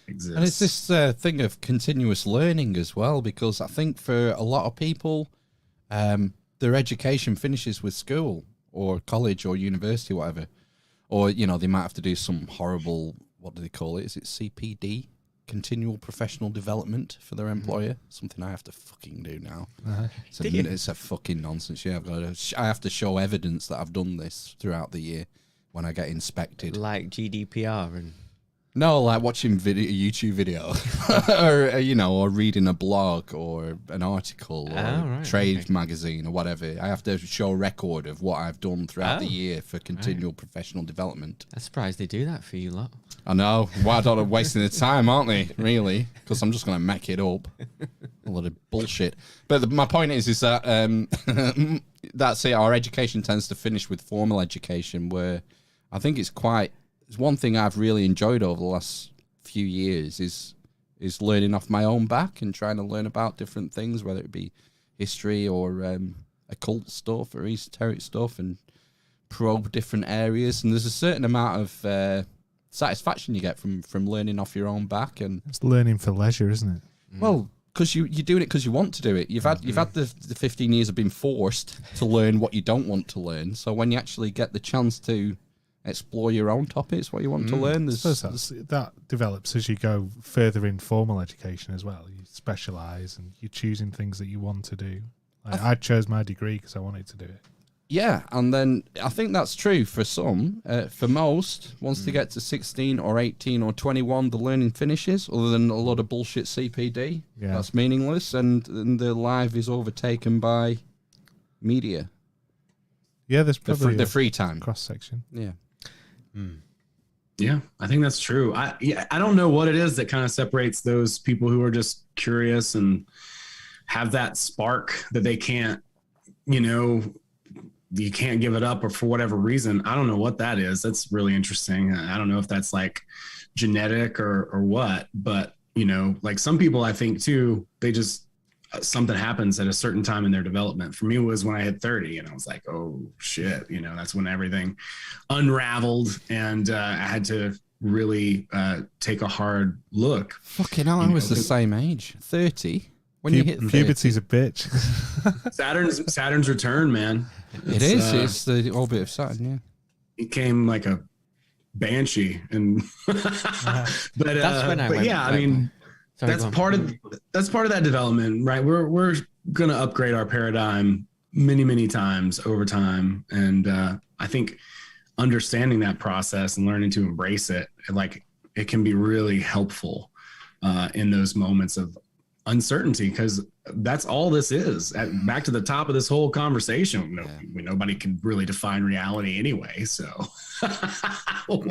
exists. And it's this thing of continuous learning as well, because I think for a lot of people, their education finishes with school or college or university, whatever. Or, you know, they might have to do some horrible, what do they call it? Is it CPD? Continual professional development for their employer. Something I have to fucking do now. It's a fucking nonsense. Yeah, I have to show evidence that I've done this throughout the year when I get inspected. Like GDPR and... No, like watching YouTube video, or you know, or reading a blog or an article or trade magazine or whatever. I have to show a record of what I've done throughout the year for continual professional development. I'm surprised they do that for you lot. I know. Why don't they wasting the time, aren't they? Really? Because I'm just going to make it up. A lot of bullshit. But my point is that that's it. Our education tends to finish with formal education, where I think it's one thing I've really enjoyed over the last few years is is learning off my own back and trying to learn about different things, whether it be history or occult stuff or esoteric stuff, and probe different areas. And there's a certain amount of satisfaction you get from learning off your own back. And it's learning for leisure, isn't it? Well, because you're doing it because you want to do it. You've had the 15 years of being forced to learn what you don't want to learn. So when you actually get the chance to explore your own topics, what you want to learn, that develops as you go further in formal education as well. You specialise and you're choosing things that you want to do. I chose my degree because I wanted to do it. Yeah, and then I think that's true for some. For most, once they get to 16 or 18 or 21, the learning finishes, other than a lot of bullshit CPD. Yeah. That's meaningless, and their life is overtaken by media. Yeah, there's probably the free time. Cross-section. Yeah. Yeah, I think that's true. I don't know what it is that kind of separates those people who are just curious and have that spark that they can't, you can't give it up, or for whatever reason. I don't know what that is. That's really interesting. I don't know if that's like genetic or what, but like some people, I think too, they just, something happens at a certain time in their development. For me, it was when I hit 30 and I was like, oh shit, that's when everything unraveled, and I had to really take a hard look. Fucking hell, I was the same age, 30. When you hit 30. Puberty's a bitch. Saturn's return, man. It's the orbit of Saturn, yeah. He came like a banshee, and but that's when I mean, that's part of that development, right? We're gonna upgrade our paradigm many times over time, and I think understanding that process and learning to embrace it, like it can be really helpful in those moments of uncertainty, because that's all this is. Back to the top of this whole conversation, nobody can really define reality anyway. So what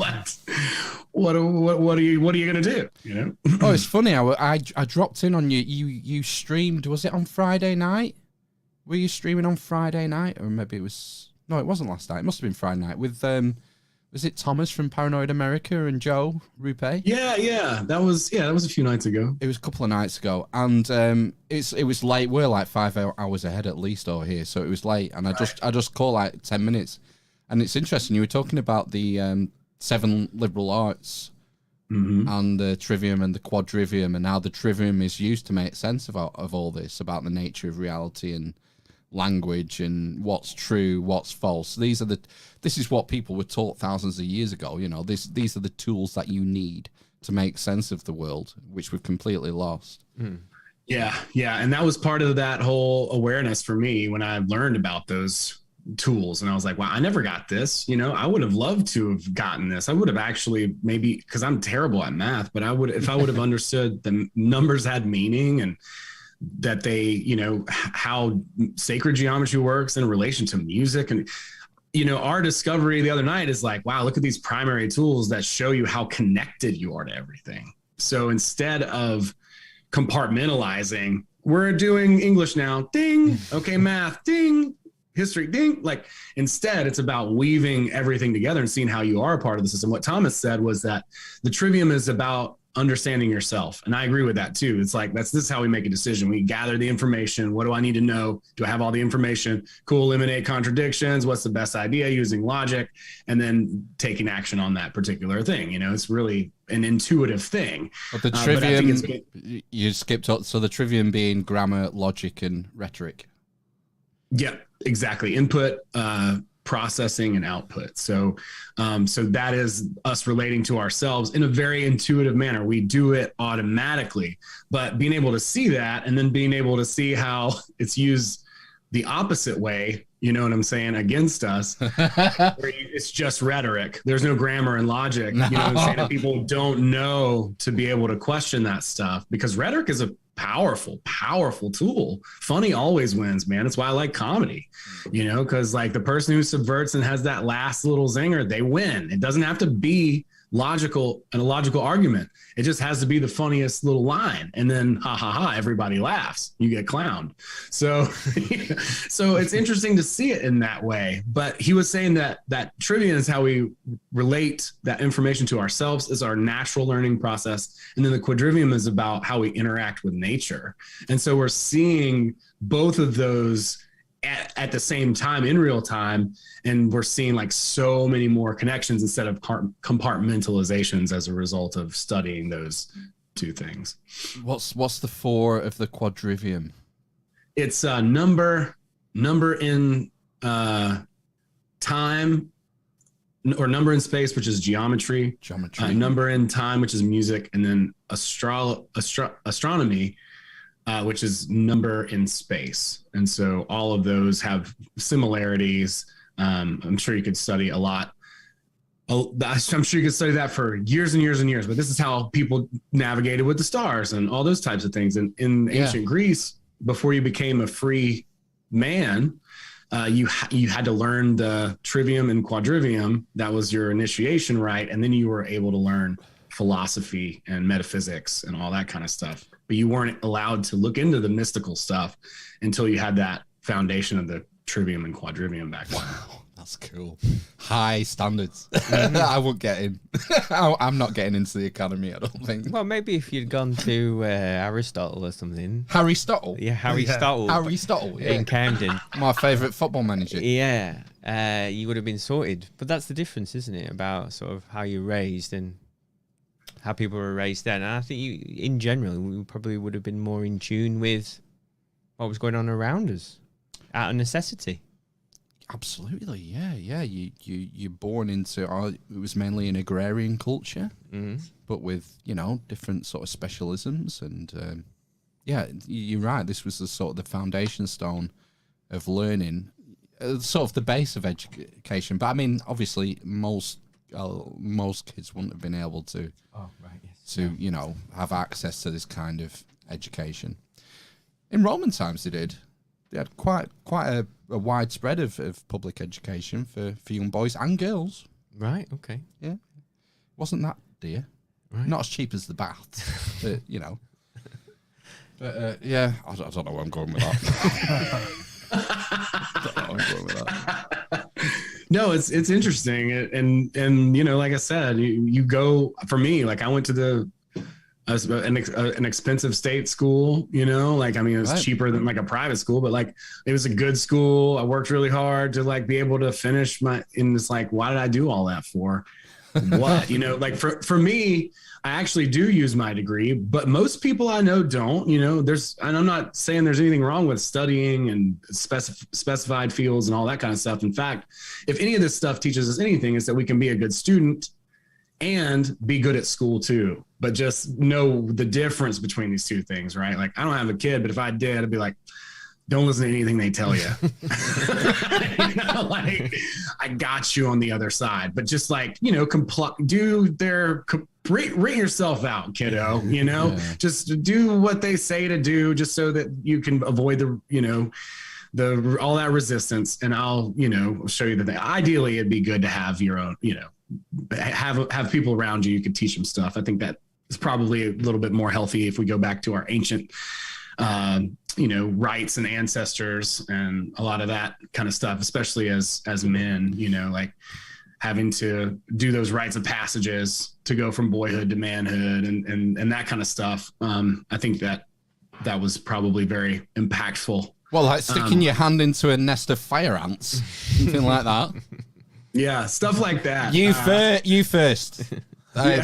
are you gonna do? Oh, it's funny. I dropped in on you. You streamed. Was it on Friday night? Were you streaming on Friday night, or maybe it was? No, it wasn't last night. It must have been Friday night with was it Thomas from Paranoid America and Joe Rupe? Yeah. That was a few nights ago. It was a couple of nights ago, and it was late. We're like 5 hours ahead at least over here, so it was late. And I just called like 10 minutes, and it's interesting. You were talking about the 7 liberal arts and the trivium and the quadrivium, and how the trivium is used to make sense of all this, about the nature of reality and language and what's true, what's false. This is what people were taught thousands of years ago. These are the tools that you need to make sense of the world, which we've completely lost. Yeah, and that was part of that whole awareness for me when I learned about those tools, and I was like, wow, I never got this. I would have loved to have gotten this. I would have actually, maybe because I'm terrible at math, but if I would have understood the numbers had meaning, and that they, how sacred geometry works in relation to music. And, our discovery the other night is like, wow, look at these primary tools that show you how connected you are to everything. So instead of compartmentalizing, we're doing English now, ding, okay, math, ding, history, ding. Like, instead, it's about weaving everything together and seeing how you are a part of the system. What Thomas said was that the trivium is about understanding yourself. And I agree with that too. It's like, this is how we make a decision. We gather the information. What do I need to know? Do I have all the information? Cool. Eliminate contradictions. What's the best idea, using logic, and then taking action on that particular thing. It's really an intuitive thing. But the trivium, you skipped out. So the trivium being grammar, logic, and rhetoric. Yeah, exactly. Input, processing, and output. So that is us relating to ourselves in a very intuitive manner. We do it automatically, but being able to see that, and then being able to see how it's used the opposite way, you know what I'm saying, against us, where it's just rhetoric. There's no grammar and logic. You know what I'm saying? And people don't know to be able to question that stuff, because rhetoric is a powerful tool. Funny always wins, man. That's why I like comedy, because like the person who subverts and has that last little zinger, they win. It doesn't have to be logical argument. It just has to be the funniest little line, and then ha ha ha, everybody laughs. You get clowned. So, so it's interesting to see it in that way. But he was saying that trivia is how we relate that information to ourselves, is our natural learning process, and then the quadrivium is about how we interact with nature. And so we're seeing both of those at the same time in real time, and we're seeing like so many more connections instead of compartmentalizations as a result of studying those two things. What's the 4 of the quadrivium? It's number in time, or number in space, which is geometry. Number in time, which is music, and then astronomy, which is number in space. And so all of those have similarities. I'm sure you could study a lot. I'm sure you could study that for years and years and years, but this is how people navigated with the stars and all those types of things. And in ancient Greece, before you became a free man, you had to learn the trivium and quadrivium. That was your initiation rite. And then you were able to learn philosophy and metaphysics and all that kind of stuff. But you weren't allowed to look into the mystical stuff until you had that foundation of the trivium and quadrivium back then. Wow, that's cool. High standards. I won't get in. I'm not getting into the academy, I don't think. Well, maybe if you'd gone to Aristotle or something. Aristotle? Yeah, Aristotle. Aristotle, yeah. In Camden. My favourite football manager. Yeah, you would have been sorted. But that's the difference, isn't it? About sort of how you're raised and how people were raised then. And I think in general, we probably would have been more in tune with what was going on around us out of necessity. Absolutely, yeah. You're born into, it was mainly an agrarian culture, but with, different sort of specialisms. And you're right, this was the sort of the foundation stone of learning, sort of the base of education. But I mean, obviously, most kids wouldn't have been able to, have access to this kind of education. In Roman times, they did. They had quite a widespread of public education for young boys and girls. Right. Okay. Yeah, wasn't that dear? Right. Not as cheap as the bath, but But yeah, I don't know where I'm going with that. No, it's interesting, and like I said, you go, for me, like I went to an expensive state school, it was cheaper than like a private school, but like it was a good school. I worked really hard to like be able to finish and it's like, why did I do all that for? What? Like for me, I actually do use my degree, but most people I know don't. And I'm not saying there's anything wrong with studying and specified fields and all that kind of stuff. In fact, if any of this stuff teaches us anything, is that we can be a good student and be good at school too, but just know the difference between these two things, right? Like I don't have a kid, but if I did, I'd be like, don't listen to anything they tell you. Like I got you on the other side, but just like, rate yourself out, kiddo, just do what they say to do just so that you can avoid all that resistance. And I'll, show you that ideally it'd be good to have your own, have people around you could teach them stuff. I think that is probably a little bit more healthy if we go back to our ancient rights and ancestors and a lot of that kind of stuff, especially as men, like having to do those rites of passages to go from boyhood to manhood and that kind of stuff. I think that was probably very impactful. Well, like sticking your hand into a nest of fire ants, something like that. Yeah, stuff like that. You first. Yeah.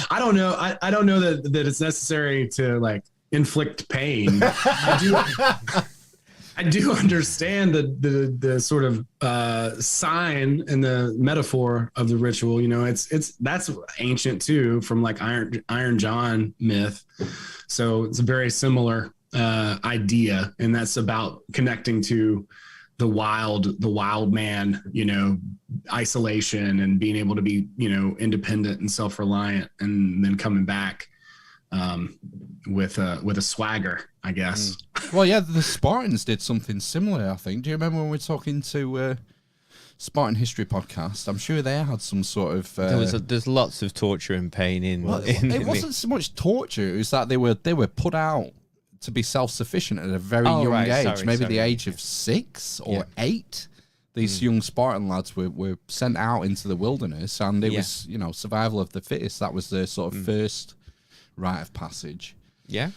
I don't know. I don't know that it's necessary to like inflict pain. I do understand the sort of sign and the metaphor of the ritual. That's ancient too, from like Iron John myth. So it's a very similar idea, and that's about connecting to the wild man, isolation and being able to be, independent and self-reliant, and then coming back with a swagger, I guess. Well, yeah, the Spartans did something similar, I think. Do you remember when we were talking to Spartan History podcast, I'm sure they had some sort of. There's lots of torture and pain in. Well, it wasn't so much torture; it was that they were put out to be self-sufficient at a very young age, maybe the age of 6 or 8. These young Spartan lads were sent out into the wilderness, and it was, you know, survival of the fittest. That was their sort of first rite of passage. Yeah,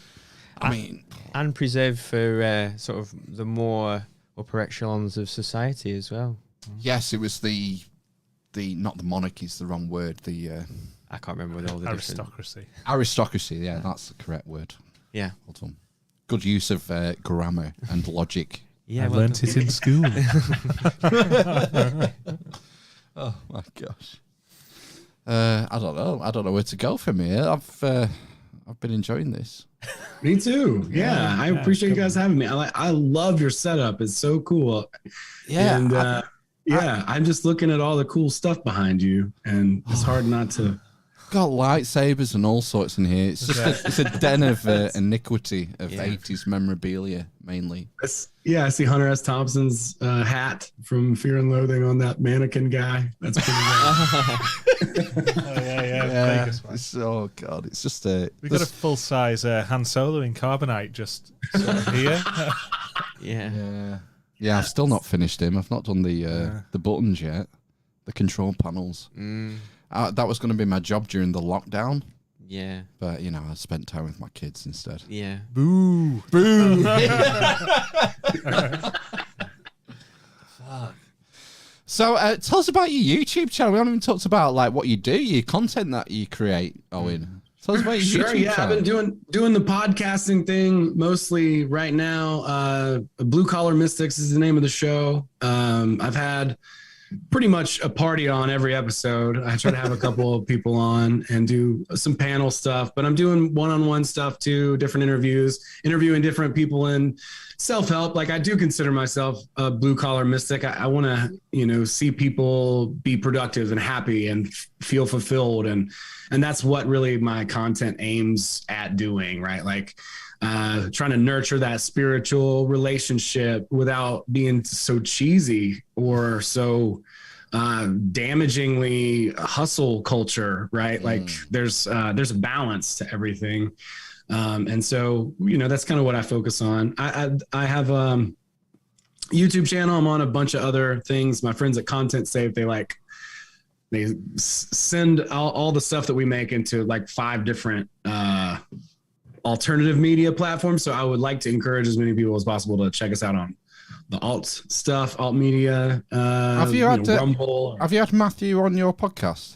I mean, and preserved for sort of the more upper echelons of society as well. Yes, it was the not the monarchy is the wrong word. I can't remember all the aristocracy. Aristocracy, yeah, that's the correct word. Yeah, Well done. Good use of grammar and logic. yeah. I learnt it in school. Oh my gosh. I don't know. I don't know where to go from here. I've been enjoying this. Me too. Yeah, I appreciate you guys having me. I love your setup. It's so cool. Yeah, And I'm just looking at all the cool stuff behind you, and it's hard not to. got lightsabers and all sorts in here. It's just it's a den of iniquity of 80s memorabilia mainly. I see Hunter S. Thompson's hat from Fear and Loathing on that mannequin guy. That's pretty good. Oh god, it's just a. We got a full size Han Solo in carbonite just sort of here. Yeah. I've still not finished him. I've not done the buttons yet, the control panels. That was going to be my job during the lockdown. Yeah. But, you know, I spent time with my kids instead. Yeah. Boo. Boo. So tell us about your YouTube channel. We haven't even talked about like what you do, your content that you create, Owen. Tell us about your YouTube channel. I've been doing the podcasting thing mostly right now. Blue Collar Mystics is the name of the show. I've had pretty much a party on every episode. I try to have a couple of people on and do some panel stuff, but I'm doing one-on-one stuff too, different interviews, interviewing different people in self-help. Like I do consider myself a blue collar mystic. I want to, you know, see people be productive and happy and feel fulfilled. And that's what really my content aims at doing, right? Like, trying to nurture that spiritual relationship without being so cheesy or so damagingly hustle culture, right? Like there's a balance to everything. And so, you know, that's kind of what I focus on. I have YouTube channel. I'm on a bunch of other things. My friends at Content Safe, they send all the stuff that we make into like 5 different alternative media platforms. So I would like to encourage as many people as possible to check us out on the alt stuff, alt media. Have you had Rumble? Have you had Matthew on your podcast?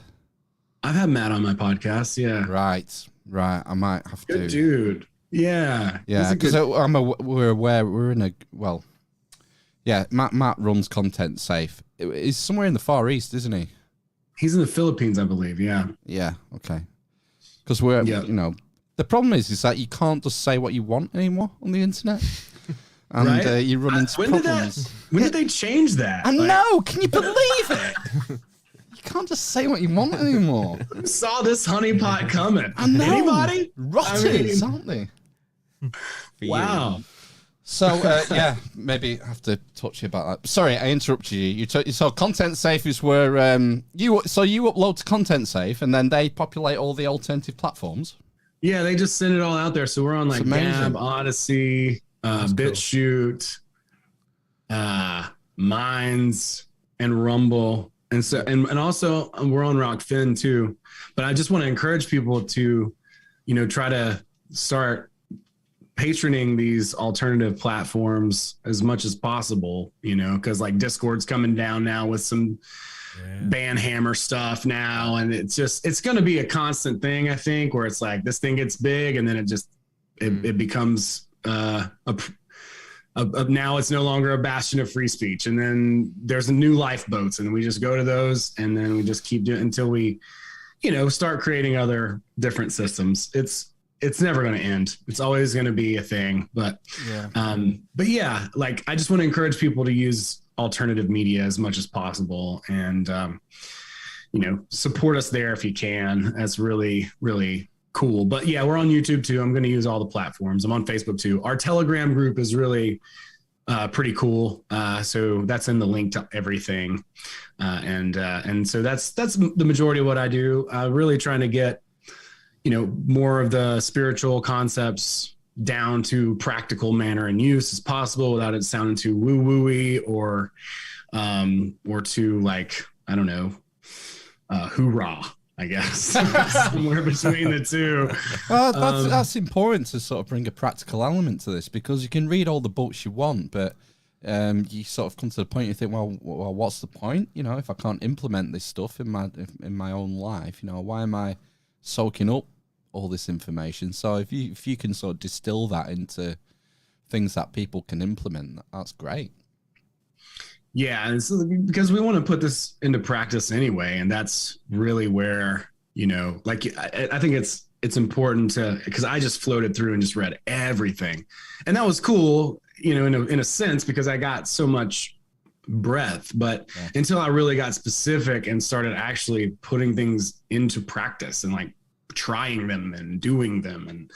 I've had Matt on my podcast. Yeah. Right. I might have Good to. dude. Yeah. Yeah, because we're aware we're in a Matt runs Content Safe. He's somewhere in the Far East, isn't he? He's in the Philippines, I believe. Yeah. Yeah. Okay. Because we're you know. The problem is that you can't just say what you want anymore on the internet, and right? You run into problems. When did they change that? I know. Can you believe it? You can't just say what you want anymore. Who saw this honeypot coming? I know. Anybody? Rotters, aren't they? Wow. So maybe I have to talk to you about that. Sorry, I interrupted you. So Content Safe is where you upload to Content Safe, and then they populate all the alternative platforms. Yeah, they just send it all out there. So we're on like Gab, Odyssey, BitChute, Minds, and Rumble, and so and also we're on Rockfin too. But I just want to encourage people to, you know, try to start patroning these alternative platforms as much as possible. You know, because like Discord's coming down now with some Banhammer stuff now, and it's going to be a constant thing, I think, where it's like this thing gets big and then it becomes now it's no longer a bastion of free speech, and then there's a new lifeboats, and we just go to those, and then we just keep doing it until we, you know, start creating other different systems. It's never going to end. It's always going to be a thing, but yeah, like I just want to encourage people to use alternative media as much as possible, and you know, support us there if you can. That's really, really cool. But yeah, we're on YouTube too. I'm going to use all the platforms. I'm on Facebook too. Our Telegram group is really pretty cool. So that's in the link to everything. And so that's the majority of what I do. Really trying to get, more of the spiritual concepts down to practical manner and use as possible without it sounding too woo-woo-y or too like, I don't know, hoorah, I guess. Somewhere between the two. That's important to sort of bring a practical element to this, because you can read all the books you want, but you sort of come to the point you think, well, what's the point? If I can't implement this stuff in my own life, why am I soaking up all this information? So if you can sort of distill that into things that people can implement, that's great. Yeah, and so, because we want to put this into practice anyway, and that's really where, I think it's important to, because I just floated through and just read everything, and that was cool, in a sense, because I got so much breadth, but until I really got specific and started actually putting things into practice and like trying them and doing them and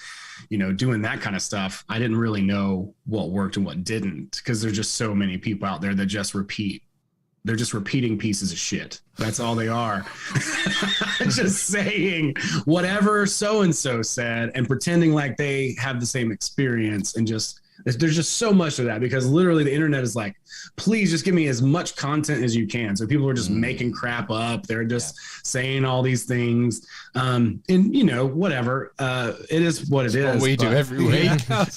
doing that kind of stuff, I didn't really know what worked and what didn't, because there's just so many people out there that just repeat. They're just repeating pieces of shit. That's all they are. Just saying whatever so and so said and pretending like they have the same experience, and just there's just so much of that, because literally the internet is like, please just give me as much content as you can. So people are just making crap up. They're just saying all these things. And whatever. It is what it is. What we do every week. Well,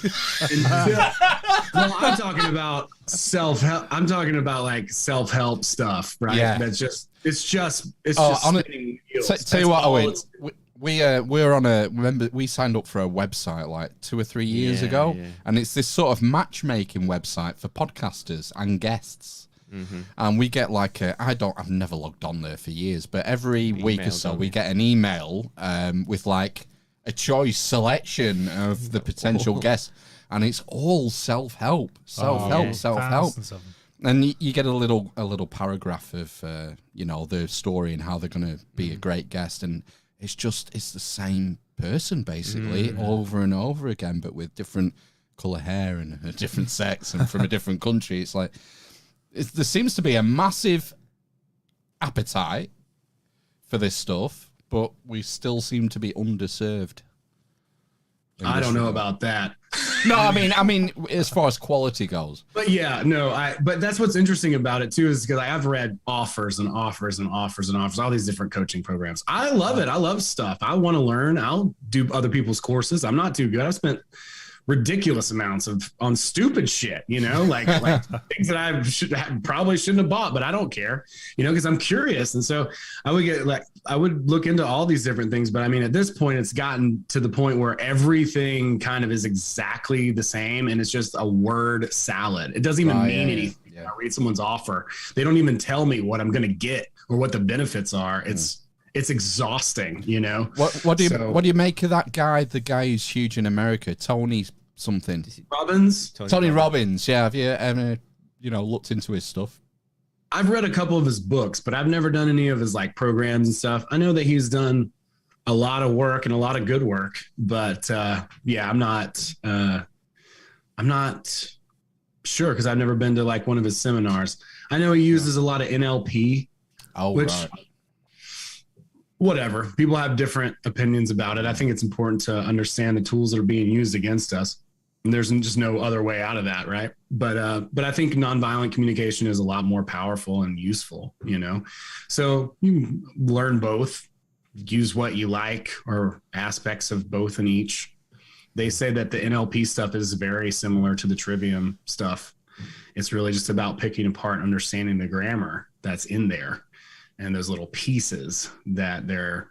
I'm talking about self-help. I'm talking about like self-help stuff, right? Yeah. It's just spinning wheels. Tell you what, Owen, we're on remember we signed up for a website like 2 or 3 years ago, and it's this sort of matchmaking website for podcasters and guests. And we get like I've never logged on there for years, but every week or so we get an email with like a choice selection of the potential guests, and it's all self-help. And you get a little paragraph of their story and how they're going to be a great guest, and it's the same person basically over and over again, but with different color hair and a different sex and from a different country. It's like there seems to be a massive appetite for this stuff, but we still seem to be underserved. I don't know about that. No, I mean, as far as quality goes. But yeah, no, but that's what's interesting about it too, is because I've read offers and offers and offers and offers, all these different coaching programs. I love it. I love stuff. I want to learn. I'll do other people's courses. I'm not too good. I've spent ridiculous amounts on stupid shit, like things that I probably shouldn't have bought, but I don't care, because I'm curious. And so I would look into all these different things. But I mean, at this point, it's gotten to the point where everything kind of is exactly the same, and it's just a word salad. It doesn't even mean anything. Yeah. I read someone's offer. They don't even tell me what I'm going to get or what the benefits are. It's exhausting, What do you make of that guy? The guy who's huge in America, Tony something. Robbins. Tony Robbins. Yeah, have you ever looked into his stuff? I've read a couple of his books, but I've never done any of his like programs and stuff. I know that he's done a lot of work and a lot of good work, but I'm not sure, because I've never been to like one of his seminars. I know he uses a lot of NLP, right. Whatever. People have different opinions about it. I think it's important to understand the tools that are being used against us. And there's just no other way out of that, right? But I think nonviolent communication is a lot more powerful and useful, So you learn both, use what you like, or aspects of both in each. They say that the NLP stuff is very similar to the Trivium stuff. It's really just about picking apart and understanding the grammar that's in there, and those little pieces that they're,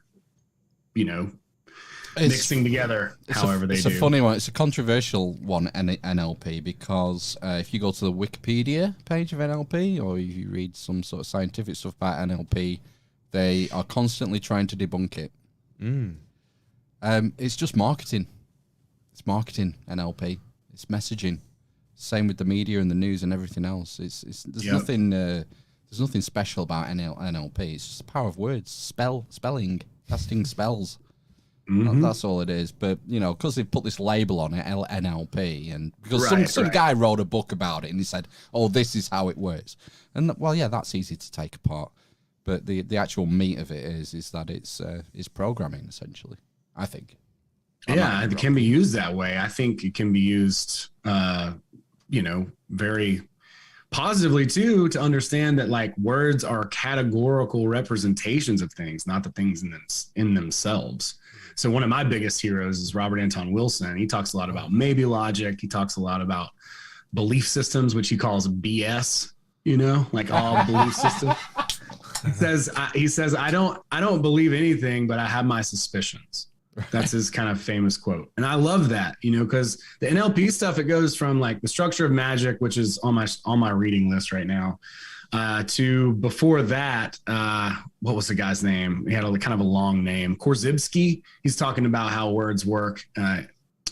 mixing together however they do. It's a funny one. It's a controversial one, NLP, because if you go to the Wikipedia page of NLP, or you read some sort of scientific stuff about NLP, they are constantly trying to debunk it. It's just marketing. It's marketing, NLP. It's messaging. Same with the media and the news and everything else. There's nothing. There's nothing special about NLP. It's just the power of words, spelling, casting spells. That's all it is. But, you know, because they've put this label on it, NLP, and because some Right. guy wrote a book about it and he said, oh, this is how it works. And, well, yeah, that's easy to take apart. But the actual meat of it is that it's programming, essentially, I think. Yeah, it can be used that way. I think it can be used, you know, very positively too, to understand that like words are categorical representations of things, not the things in themselves. So one of my biggest heroes is Robert Anton Wilson. He talks a lot about maybe logic. He talks a lot about belief systems, which he calls BS, you know, like all belief systems. He says, I don't believe anything, but I have my suspicions. That's his kind of famous quote. And I love that, you know, because the NLP stuff, it goes from like the structure of magic, which is on my reading list right now, to before that, what was the guy's name? He had kind of a long name, Korzybski. He's talking about how words work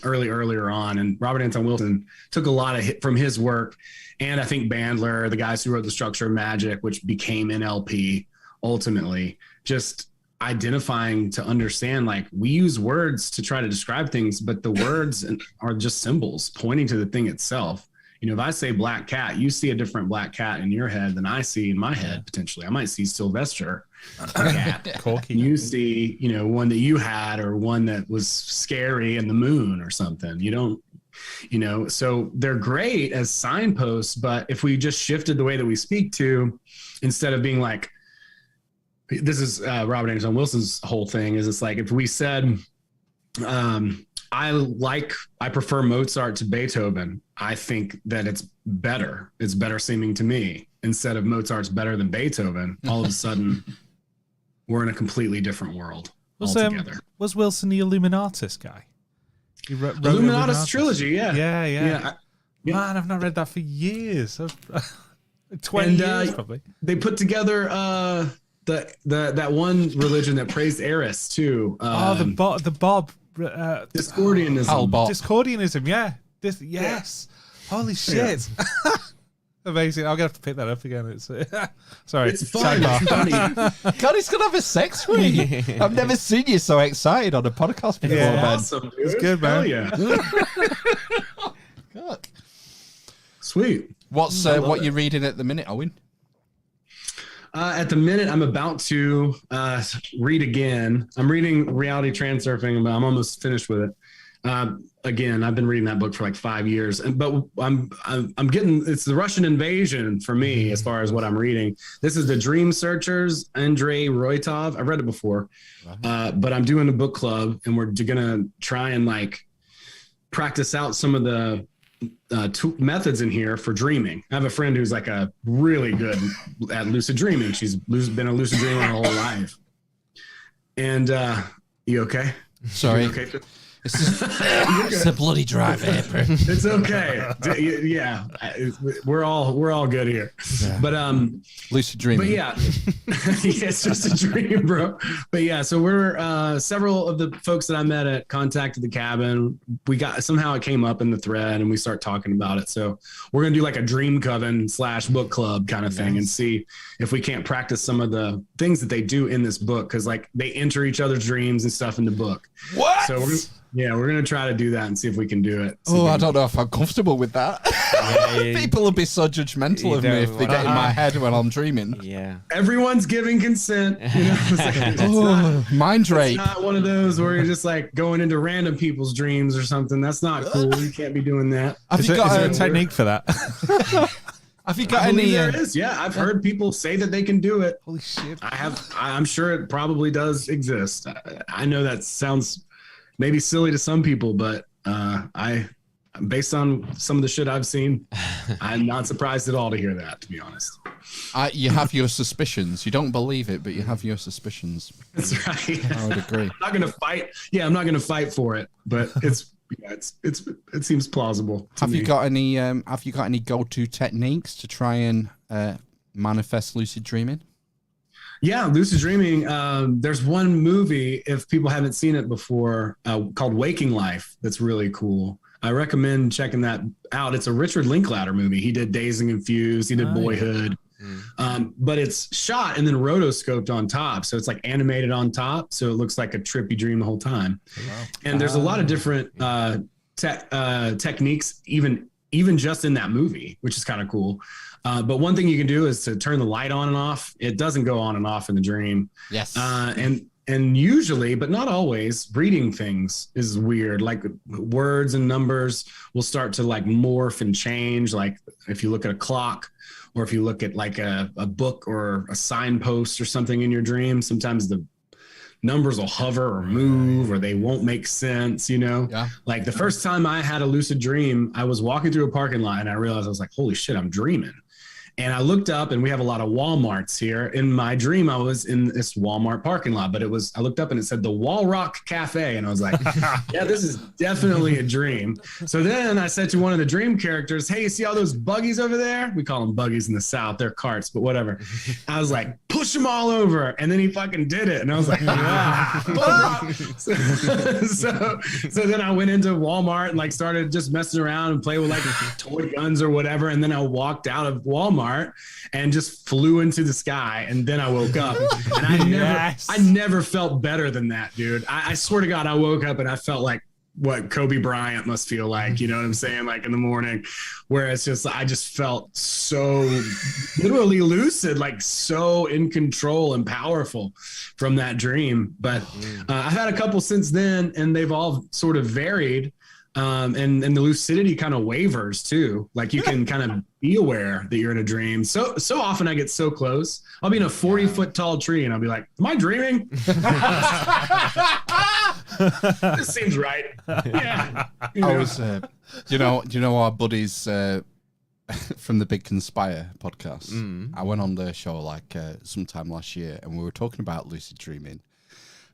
earlier on. And Robert Anton Wilson took a lot of from his work. And I think Bandler, the guys who wrote the structure of magic, which became NLP ultimately, just identifying to understand, like, we use words to try to describe things, but the words are just symbols pointing to the thing itself. You know, if I say black cat, you see a different black cat in your head than I see in my head, potentially. I might see Sylvester cat. You see, you know, one that you had, or one that was scary in the moon or something. You don't, you know, so they're great as signposts, but if we just shifted the way that we speak to, instead of being like, this is Robert Anton Wilson's whole thing, is it's like, if we said, I prefer Mozart to Beethoven, I think that it's better seeming to me, instead of Mozart's better than Beethoven, all of a sudden we're in a completely different world altogether. Was Wilson the Illuminatus guy? He wrote Illuminatus trilogy, yeah. Yeah. Man, I've not read that for years. 20 years probably. They put together that one religion that praised Eris too. The Bob Discordianism. Discordianism, yeah. Yes. Holy shit. Yeah. Amazing. I'm gonna have to pick that up again. It's sorry. It's fun. It's funny. God, he's gonna have a sex screen. I've never seen you so excited on a podcast before, man. man. Awesome, dude. It's good, man. Hell yeah. Sweet. What's what you're reading at the minute, Owen? At the minute, I'm about to read again. I'm reading Reality Transurfing, but I'm almost finished with it. Again, I've been reading that book for like 5 years, but I'm getting, it's the Russian invasion for me as far as what I'm reading. This is the Dream Searchers, Andrei Roitov. I've read it before, but I'm doing a book club, and we're gonna try and like practice out some of the methods in here for dreaming. I have a friend who's like a really good at lucid dreaming. She's been a lucid dreamer her whole life. And you okay? Sorry. You okay? It's a bloody dry vapor. It's okay. Yeah, we're all good here. Yeah. But lucid dreaming. But yeah, it's just a dream, bro. But yeah, so we're several of the folks that I met at Contact at the Cabin. Somehow it came up in the thread, and we start talking about it. So we're gonna do like a dream coven / book club kind of thing, and see if we can't practice some of the things that they do in this book, because like they enter each other's dreams and stuff in the book. What? So we're gonna try to do that and see if we can do it. I don't know if I'm comfortable with that. People will be so judgmental of me if they get in my head when I'm dreaming. Yeah. Everyone's giving consent. You know? It's mind rape. It's not one of those where you're just like going into random people's dreams or something. That's not cool. You can't be be that. Is there a technique for that? Have you got any? There is. Yeah, I've heard people say that they can do it. Holy shit! I'm sure it probably does exist. I know that sounds maybe silly to some people, but based on some of the shit I've seen, I'm not surprised at all to hear that, to be honest. You have your suspicions. You don't believe it, but you have your suspicions. That's right. I would agree. I'm not going to fight. Yeah, I'm not going to fight for it, but it seems plausible. Have you got any go-to techniques to try and manifest lucid dreaming? Yeah, lucid dreaming. There's one movie, if people haven't seen it before, called Waking Life. That's really cool. I recommend checking that out. It's a Richard Linklater movie. He did Dazed and Confused. He did Boyhood. But it's shot and then rotoscoped on top. So it's like animated on top. So it looks like a trippy dream the whole time. Wow. And there's a lot of different techniques, even just in that movie, which is kind of cool. But one thing you can do is to turn the light on and off. It doesn't go on and off in the dream. Yes. And usually, but not always, reading things is weird. Like words and numbers will start to like morph and change. Like if you look at a clock, or if you look at like a book or a signpost or something in your dream, sometimes the numbers will hover or move, or they won't make sense, you know? Yeah. Like the first time I had a lucid dream, I was walking through a parking lot and I realized I was like, holy shit, I'm dreaming. And I looked up, and we have a lot of Walmarts here. In my dream, I was in this Walmart parking lot, but I looked up and it said the Wall Rock Cafe. And I was like, yeah, this is definitely a dream. So then I said to one of the dream characters, hey, you see all those buggies over there? We call them buggies in the South. They're carts, but whatever. I was like, push them all over. And then he fucking did it. And I was like, so then I went into Walmart and like started just messing around and play with like toy guns or whatever. And then I walked out of Walmart and just flew into the sky, and then I woke up, and I never felt better than that, dude. I swear to God, I woke up and I felt like what Kobe Bryant must feel like, you know what I'm saying? Like in the morning, where it's just, I just felt so literally lucid, like so in control and powerful from that dream. But I've had a couple since then, and they've all sort of varied. And the lucidity kind of wavers too. Like you can kind of be aware that you're in a dream. So often I get so close. I'll be in a 40-foot tall tree and I'll be like, am I dreaming? This seems right. Yeah. I was, do you know our buddies from the Big Conspire podcast? I went on their show like sometime last year, and we were talking about lucid dreaming.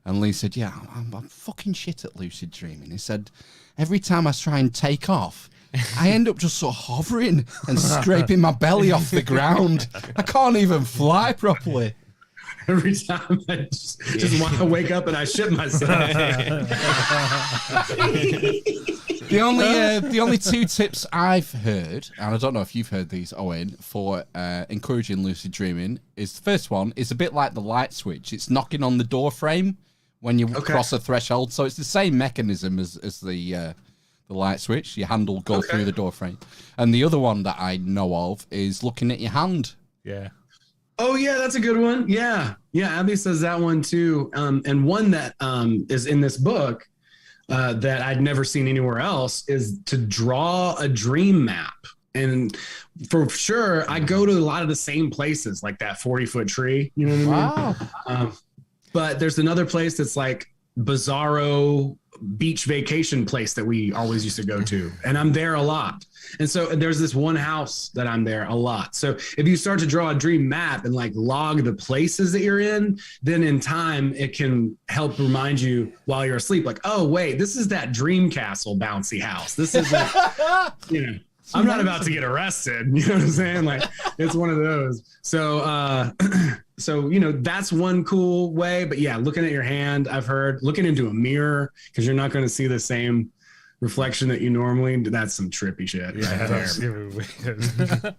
And Lee said, yeah, I'm fucking shit at lucid dreaming. He said, every time I try and take off, I end up just sort of hovering and scraping my belly off the ground. I can't even fly properly. Every time I just want to wake up and I shit myself. The only two tips I've heard, and I don't know if you've heard these, Owen, for encouraging lucid dreaming, is the first one is a bit like the light switch. It's knocking on the door frame when you cross a threshold. So it's the same mechanism as the light switch. Your hand will go through the door frame. And the other one that I know of is looking at your hand. Yeah. Oh yeah, that's a good one. Yeah. Abby says that one too. And one that is in this book that I'd never seen anywhere else is to draw a dream map. And for sure, I go to a lot of the same places, like that 40-foot tree. You know what I mean? But there's another place that's like bizarro beach vacation place that we always used to go to, and I'm there a lot. And so there's this one house that I'm there a lot. So if you start to draw a dream map and like log the places that you're in, then in time it can help remind you while you're asleep, like, oh wait, this is that dream castle bouncy house. This is like, you know, I'm not about to get arrested. You know what I'm saying? Like it's one of those. So, so, you know, that's one cool way, but yeah, looking at your hand, I've heard looking into a mirror, because you're not going to see the same reflection that you normally do. That's some trippy shit. Yeah, that's weird.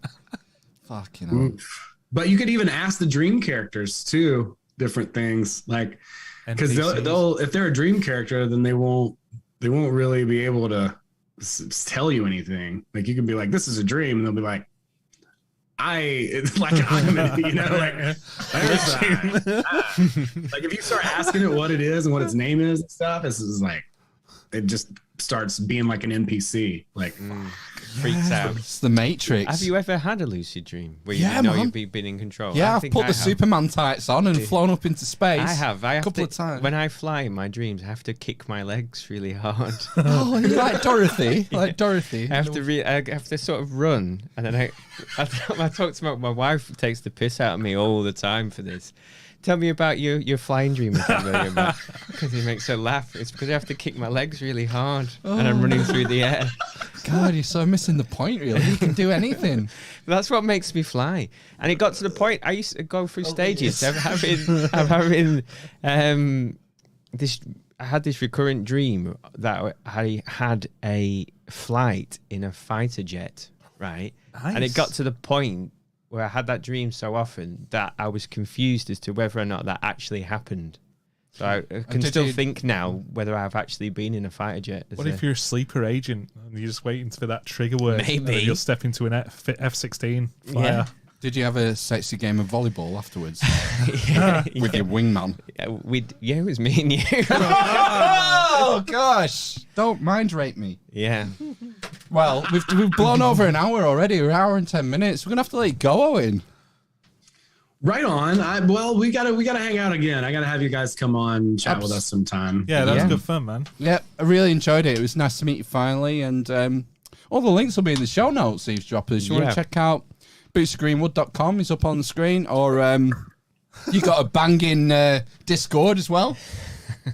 Fucking hell. But you could even ask the dream characters too, different things, like, because they'll if they're a dream character, then they won't really be able to tell you anything. Like you can be like, this is a dream, and they'll be like, it's like, you know, like, like if you start asking it what it is and what its name is and stuff, this is like, it just starts being like an NPC, like freaks out. It's the Matrix. Have you ever had a lucid dream where you know you've been in control? Yeah, I've put the Superman tights on and flown up into space. I have a couple of times. When I fly in my dreams, I have to kick my legs really hard. Oh, you're like Dorothy. Like Dorothy. I have to sort of run, and then I talk to my wife takes the piss out of me all the time for this. Tell me about your flying dream, because he makes her laugh. It's because I have to kick my legs really hard, and I'm running through the air. God, you're so missing the point, really. You can do anything. That's what makes me fly. And it got to the point, I used to go through stages of having this. I had this recurrent dream that I had a flight in a fighter jet, right? Nice. And it got to the point where I had that dream so often that I was confused as to whether or not that actually happened. So I can still think now whether I've actually been in a fighter jet. What if you're a sleeper agent and you're just waiting for that trigger word? Maybe. And then you'll step into an F-16 flyer. Yeah. Did you have a sexy game of volleyball afterwards with your wingman? Yeah, it was me and you. Oh gosh! Don't mind rape me. Yeah. Well, we've blown over an hour already. We're an hour and 10 minutes. We're gonna have to let it go, Owen. Right on. We gotta hang out again. I gotta have you guys come on and chat with us sometime. Yeah, that was good fun, man. Yep, I really enjoyed it. It was nice to meet you finally, and all the links will be in the show notes. Eavesdroppers, you want to check out bootsofgreenwood.com is up on the screen, or you got a banging Discord as well.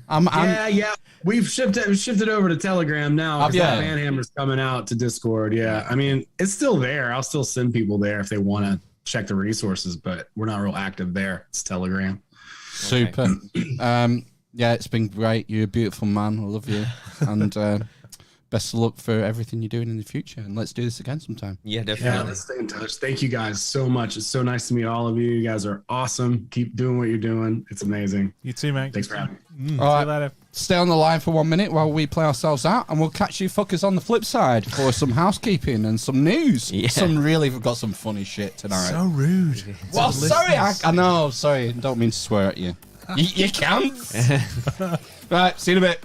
Yeah. We've shifted over to Telegram now. Yeah. Panhammer's coming out to Discord. Yeah, I mean it's still there. I'll still send people there if they want to check the resources, but we're not real active there. It's Telegram. Super. Yeah, it's been great. You're a beautiful man. I love you, and best of luck for everything you're doing in the future. And let's do this again sometime. Yeah, definitely. Yeah, let's stay in touch. Thank you guys so much. It's so nice to meet all of you. You guys are awesome. Keep doing what you're doing. It's amazing. You too, man. Thanks for having me. All right. See you later. Stay on the line for 1 minute while we play ourselves out, and we'll catch you fuckers on the flip side for some housekeeping and some news. Yeah. We've got some funny shit tonight. So rude. Well, sorry, I know. Sorry, don't mean to swear at you. You can't. Right, see you in a bit.